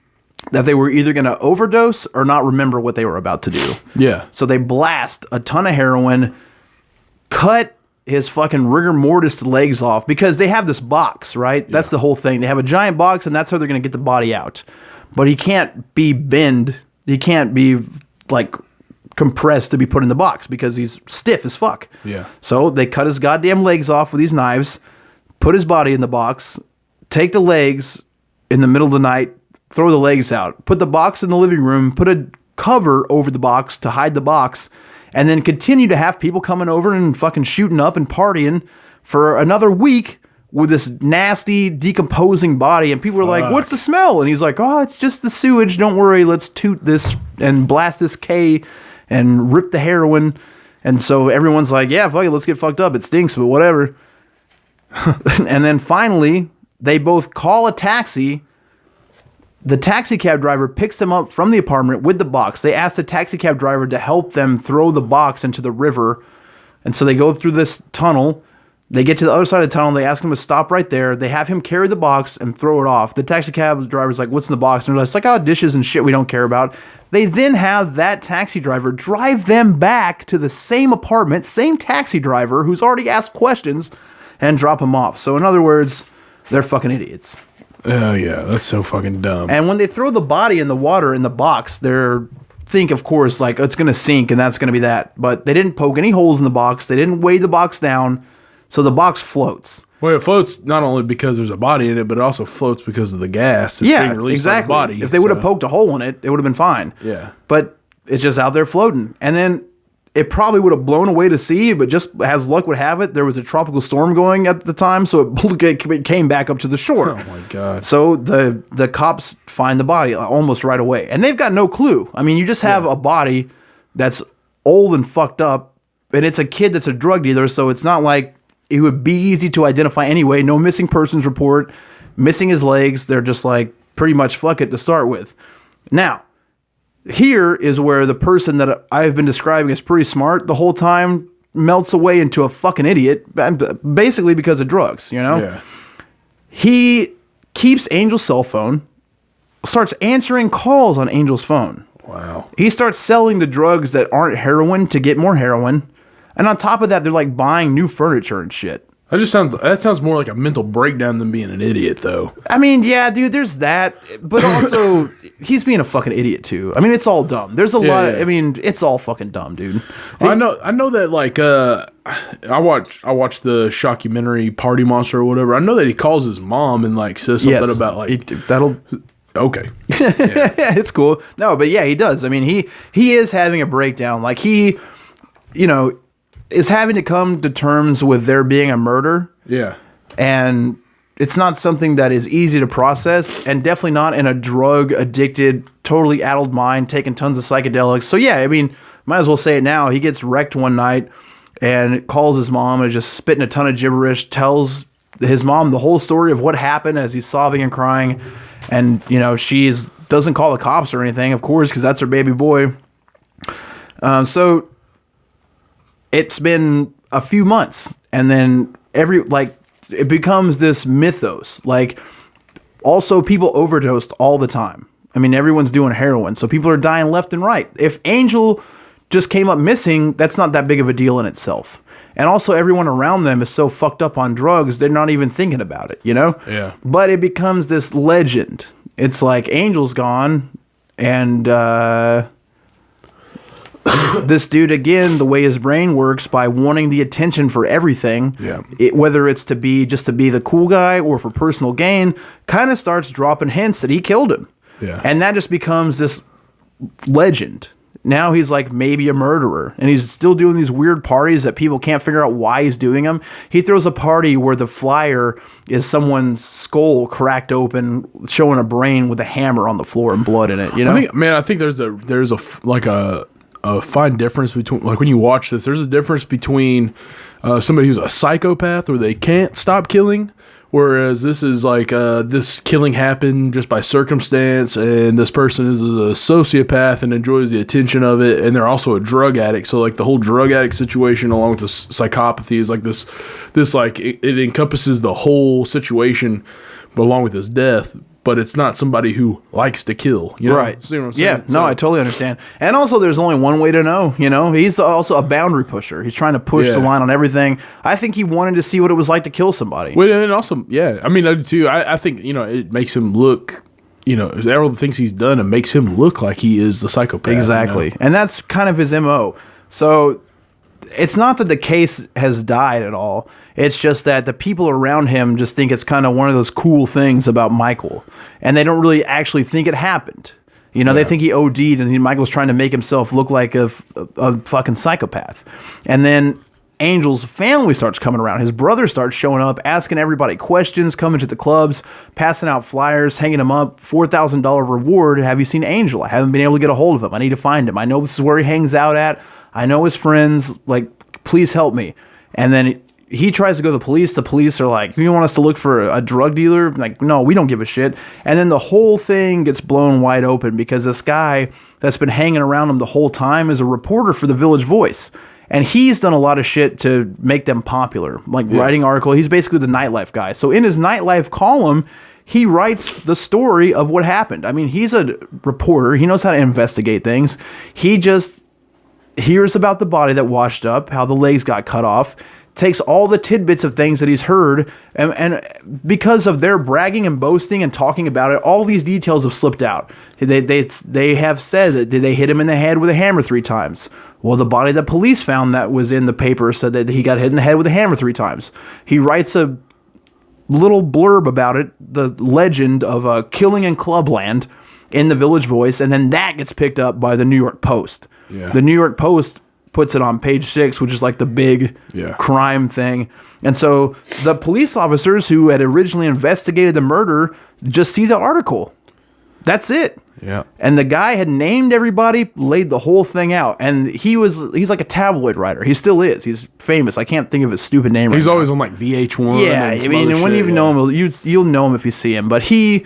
that they were either going to overdose or not remember what they were about to do. Yeah. So they blast a ton of heroin, cut his fucking rigor mortis legs off, because they have this box, right? Yeah. That's the whole thing. They have a giant box, and that's how they're going to get the body out. But he can't be bend. He can't be like compressed to be put in the box because he's stiff as fuck. Yeah. So they cut his goddamn legs off with these knives, put his body in the box, take the legs in the middle of the night, throw the legs out, put the box in the living room, put a cover over the box to hide the box, and then continue to have people coming over and fucking shooting up and partying for another week with this nasty, decomposing body. And people are like, what's the smell? And he's like, oh, it's just the sewage. Don't worry. Let's toot this and blast this K and rip the heroin. And so everyone's like, yeah, fuck it. Let's get fucked up. It stinks, but whatever. And then finally, they both call a taxi. The taxi cab driver picks them up from the apartment with the box. They ask the taxi cab driver to help them throw the box into the river. And so they go through this tunnel. They get to the other side of the tunnel. They ask him to stop right there. They have him carry the box and throw it off. The taxi cab driver's like, what's in the box? And they're like, oh, dishes and shit we don't care about. They then have that taxi driver drive them back to the same apartment, same taxi driver who's already asked questions, and drop them off. So in other words, they're fucking idiots. Oh, yeah. That's so fucking dumb. And when they throw the body in the water in the box, they're think, of course, like, it's going to sink and that's going to be that. But they didn't poke any holes in the box. They didn't weigh the box down. So the box floats. Well, it floats not only because there's a body in it, but it also floats because of the gas that's being released by the body. If they would have poked a hole in it, it would have been fine. Yeah. But it's just out there floating. And then it probably would have blown away to sea, but just as luck would have it, there was a tropical storm going at the time, so it came back up to the shore. Oh my God. So the cops find the body almost right away. And they've got no clue. I mean, you just have a body that's old and fucked up, and it's a kid that's a drug dealer, so it's not like it would be easy to identify anyway. No missing persons report, missing his legs. They're just like, pretty much fuck it to start with. Now, here is where the person that I've been describing as pretty smart the whole time melts away into a fucking idiot, basically because of drugs, you know? Yeah. He keeps Angel's cell phone, starts answering calls on Angel's phone. Wow. He starts selling the drugs that aren't heroin to get more heroin. And on top of that, they're like buying new furniture and shit. That sounds more like a mental breakdown than being an idiot, though. I mean, yeah, dude, there's that, but also he's being a fucking idiot too. I mean, it's all dumb. There's a lot of, I mean, it's all fucking dumb, dude. I know that like I watched the shockumentary Party Monster or whatever. I know that he calls his mom and like says something about like that'll. Okay. Yeah, it's cool. No, but yeah, he does. I mean, he is having a breakdown. Like he, you know, is having to come to terms with there being a murder. Yeah. And it's not something that is easy to process, and definitely not in a drug addicted, totally addled mind, taking tons of psychedelics. So yeah, I mean, might as well say it now. He gets wrecked one night and calls his mom and is just spitting a ton of gibberish, tells his mom the whole story of what happened as he's sobbing and crying. And, you know, doesn't call the cops or anything, of course, because that's her baby boy. So it's been a few months, and then it becomes this mythos. Like, also people overdosed all the time. I mean, everyone's doing heroin, so people are dying left and right. If Angel just came up missing, that's not that big of a deal in itself. And also everyone around them is so fucked up on drugs, they're not even thinking about it, you know? Yeah. But it becomes this legend. It's like Angel's gone, and this dude, again, the way his brain works, by wanting the attention for everything, whether it's to be the cool guy or for personal gain, kind of starts dropping hints that he killed him. Yeah. And that just becomes this legend. Now he's like maybe a murderer, and he's still doing these weird parties that people can't figure out why he's doing them. He throws a party where the flyer is someone's skull cracked open, showing a brain with a hammer on the floor and blood in it. You know, I think there's a fine difference between, like, when you watch this, there's a difference between somebody who's a psychopath where they can't stop killing, whereas this is like this killing happened just by circumstance, and this person is a sociopath and enjoys the attention of it, and they're also a drug addict. So like the whole drug addict situation along with the psychopathy is like this like it encompasses the whole situation, but along with his death. But it's not somebody who likes to kill, you know? Right. See what I'm saying? Yeah, no, I totally understand. And also, there's only one way to know, you know? He's also a boundary pusher. He's trying to push the line on everything. I think he wanted to see what it was like to kill somebody. Well, and also, yeah, I mean, I do too. I think, you know, it makes him look, you know, all the things he's done, it makes him look like he is the psychopath. Exactly. You know? And that's kind of his MO. So it's not that the case has died at all. It's just that the people around him just think it's kind of one of those cool things about Michael. And they don't really actually think it happened. You know, they think he OD'd, and Michael's trying to make himself look like a fucking psychopath. And then Angel's family starts coming around. His brother starts showing up, asking everybody questions, coming to the clubs, passing out flyers, hanging them up, $4,000 reward. Have you seen Angel? I haven't been able to get a hold of him. I need to find him. I know this is where he hangs out at. I know his friends. Like, please help me. And then he tries to go to the police. The police are like, you want us to look for a drug dealer? Like, no, we don't give a shit. And then the whole thing gets blown wide open because this guy that's been hanging around him the whole time is a reporter for the Village Voice. And he's done a lot of shit to make them popular, like writing articles. He's basically the nightlife guy. So in his nightlife column, he writes the story of what happened. I mean, he's a reporter. He knows how to investigate things. He just hears about the body that washed up, how the legs got cut off, takes all the tidbits of things that he's heard, and because of their bragging and boasting and talking about it, all these details have slipped out. They have said that they hit him in the head with a hammer 3 times. Well, the body that police found that was in the paper said that he got hit in the head with a hammer 3 times. He writes a little blurb about it, the legend of killing in Clubland, in the Village Voice, and then that gets picked up by the New York Post. Yeah. The New York Post puts it on page 6, which is like the big crime thing. And so the police officers who had originally investigated the murder just see the article. That's it. Yeah. And the guy had named everybody, laid the whole thing out. And he's like a tabloid writer. He still is. He's famous. I can't think of his stupid name He's right always now. on like VH1. Yeah, and I mean, and when you even know him, you'll know him if you see him. But he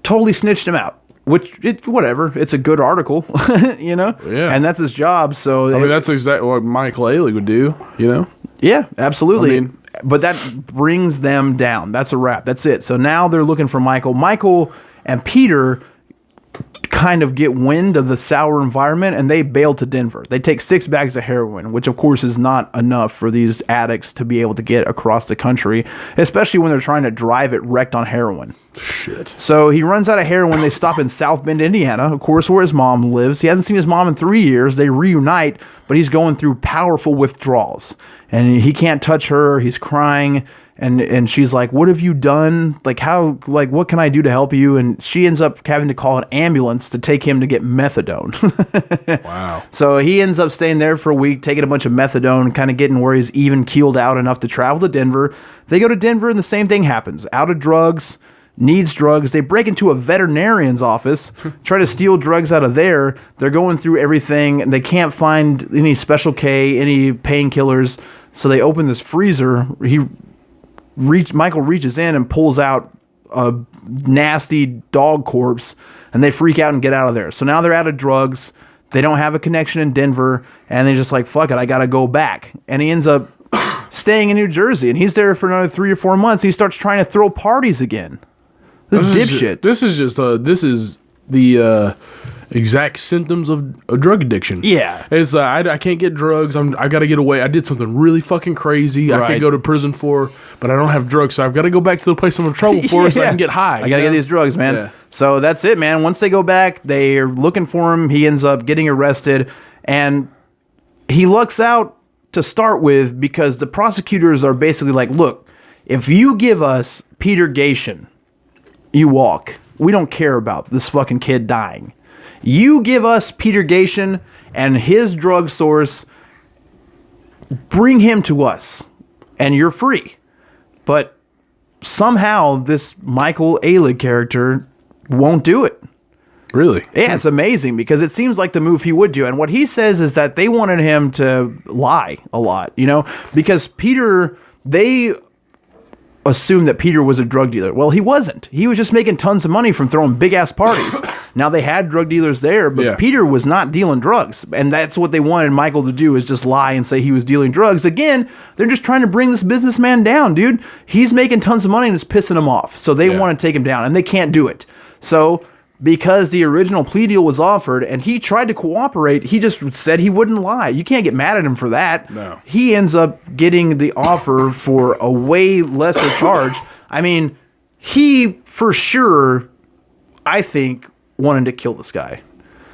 totally snitched him out. Whatever. It's a good article, you know? Yeah. And that's his job. So I mean, that's exactly what Michael Alig would do, you know? yeah, absolutely. I mean- but that brings them down. That's a wrap. That's it. So now they're looking for Michael. Michael and Peter kind of get wind of the sour environment, and they bail to Denver. They take 6 bags of heroin, which of course is not enough for these addicts to be able to get across the country, especially when they're trying to drive it wrecked on heroin. Shit. So he runs out of heroin. They stop in South Bend, Indiana, of course, where his mom lives. He hasn't seen his mom in 3 years. They reunite, but he's going through powerful withdrawals, and he can't touch her. He's crying. And she's like, what have you done? Like, what can I do to help you? And she ends up having to call an ambulance to take him to get methadone. Wow. So he ends up staying there for a week, taking a bunch of methadone, kind of getting where he's even keeled out enough to travel to Denver. They go to Denver and the same thing happens. Out of drugs, needs drugs. They break into a veterinarian's office, try to steal drugs out of there. They're going through everything, and they can't find any Special K, any painkillers. So they open this freezer. Michael reaches in and pulls out a nasty dog corpse, and they freak out and get out of there. So now they're out of drugs. They don't have a connection in Denver, and they're just like, fuck it, I got to go back. And he ends up staying in New Jersey, and he's there for another 3 or 4 months. He starts trying to throw parties again. This dipshit. This is the exact symptoms of a drug addiction. Yeah. It's I can't get drugs. I got to get away. I did something really fucking crazy. I Right. could go to prison for, but I don't have drugs, so I've got to go back to the place I'm in trouble for so I can get high. I got to get these drugs, man. Yeah. So that's it, man. Once they go back, they're looking for him. He ends up getting arrested, and he lucks out to start with because the prosecutors are basically like, look, if you give us Peter Gation, you walk. We don't care about this fucking kid dying. You give us Peter Gation and his drug source, bring him to us, and you're free. But somehow this Michael Alig character won't do it. Really? Yeah, it's amazing because it seems like the move he would do. And what he says is that they wanted him to lie a lot, you know, because Peter, they assumed that Peter was a drug dealer. Well, he wasn't. He was just making tons of money from throwing big ass parties. Now they had drug dealers there, but Yeah. Peter was not dealing drugs. And that's what they wanted Michael to do, is just lie and say he was dealing drugs. Again, they're just trying to bring this businessman down, dude. He's making tons of money and it's pissing them off. So they want to take him down, and they can't do it. So because the original plea deal was offered and he tried to cooperate, he just said he wouldn't lie. You can't get mad at him for that. No. He ends up getting the offer for a way lesser charge. I mean, he for sure, I think, wanted to kill this guy.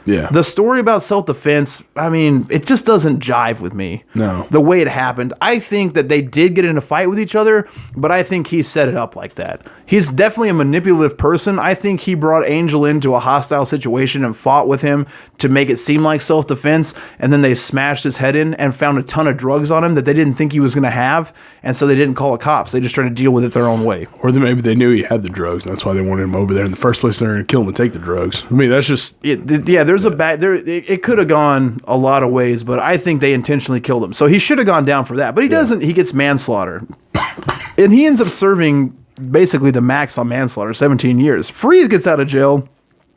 Yeah. The story about self-defense, I mean, it just doesn't jive with me. No. The way it happened. I think that they did get in a fight with each other, but I think he set it up like that. He's definitely a manipulative person. I think he brought Angel into a hostile situation and fought with him to make it seem like self-defense, and then they smashed his head in and found a ton of drugs on him that they didn't think he was going to have, and so they didn't call the cops. They just tried to deal with it their own way. Or maybe they knew he had the drugs, and that's why they wanted him over there in the first place. They're going to kill him and take the drugs. I mean, that's just... Yeah, there's a bad... It could have gone a lot of ways, but I think they intentionally killed him. So he should have gone down for that, but he doesn't. He gets manslaughter. And he ends up serving basically the max on manslaughter, 17 years. Freeze gets out of jail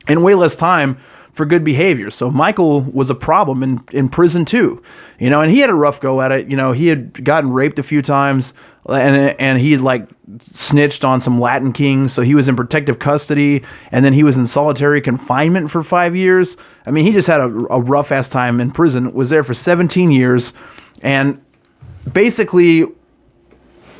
in way less time for good behavior. So Michael was a problem in prison too, you know, and he had a rough go at it. You know, he had gotten raped a few times, and he had like snitched on some Latin kings. So he was in protective custody, and then he was in solitary confinement for 5 years. I mean, he just had a rough ass time in prison, was there for 17 years. And basically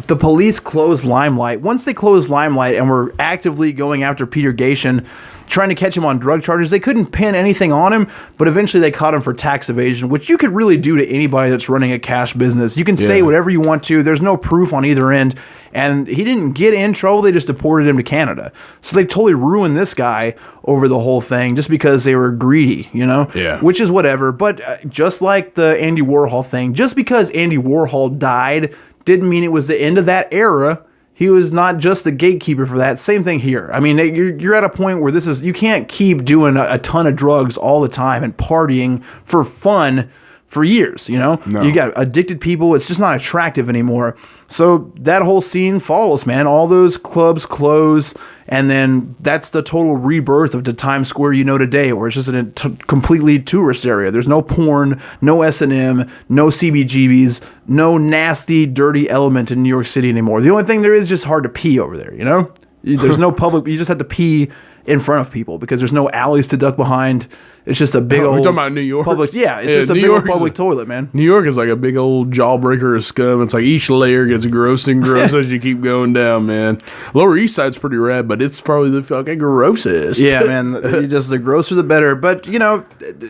the police closed Limelight. Once they closed Limelight and were actively going after Peter Gatien, trying to catch him on drug charges, they couldn't pin anything on him, but eventually they caught him for tax evasion, which you could really do to anybody that's running a cash business. You can say whatever you want to. There's no proof on either end. And he didn't get in trouble. They just deported him to Canada. So they totally ruined this guy over the whole thing just because they were greedy, you know? Yeah. Which is whatever. But just like the Andy Warhol thing, just because Andy Warhol died didn't mean it was the end of that era. He was not just the gatekeeper for that. Same thing here. I mean, you're at a point where you can't keep doing a ton of drugs all the time and partying for fun for years, you know? No. You got addicted people. It's just not attractive anymore. So that whole scene follows, man. All those clubs close, and then that's the total rebirth of the Times Square you know today, where it's just a completely tourist area. There's no porn, no S&M, no CBGBs, no nasty, dirty element in New York City anymore. The only thing there is just hard to pee over there, you know? There's no public, you just have to pee in front of people because there's no alleys to duck behind. It's just a big old... We're talking about New York? Public, it's just a big old public toilet, man. New York is like a big old jawbreaker of scum. It's like each layer gets gross and gross as you keep going down, man. Lower East Side's pretty rad, but it's probably the fucking grossest. Yeah, man. The grosser the better. But, you know,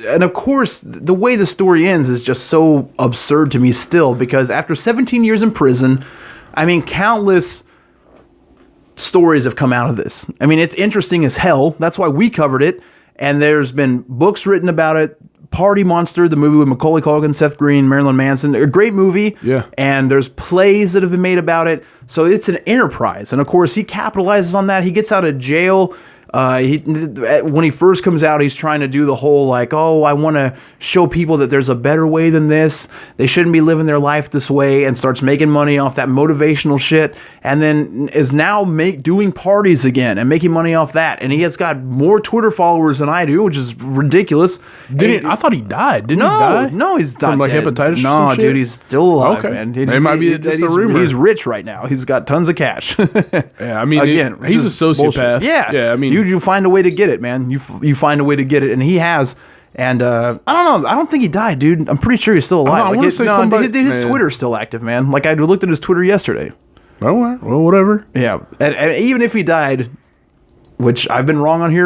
and of course, the way the story ends is just so absurd to me still, because after 17 years in prison, I mean, countless stories have come out of this. I mean, it's interesting as hell. That's why we covered it. And there's been books written about it. Party Monster, the movie with Macaulay Culkin, Seth Green, Marilyn Manson, a great movie. Yeah. And there's plays that have been made about it. So it's an enterprise. And of course, he capitalizes on that. He gets out of jail. When he first comes out, he's trying to do the whole like, oh, I want to show people that there's a better way than this. They shouldn't be living their life this way, and starts making money off that motivational shit. And then is now doing parties again and making money off that. And he has got more Twitter followers than I do, which is ridiculous. I thought he died. Didn't he die? No, he's not from like dead. hepatitis. Or No, some shit? dude, he's still alive, Okay. man. It might be just a rumor. He's rich right now. He's got tons of cash. Yeah, I mean, Again, he's a just sociopath. bullshit. Yeah, I mean, you find a way to get it, man. You find a way to get it, and he has. And I don't know. I don't think he died, dude. I'm pretty sure he's still alive. I wanna say somebody. His Twitter's still active, man. Like I looked at his Twitter yesterday. All right, well, whatever. Yeah, and even if he died, which I've been wrong on here.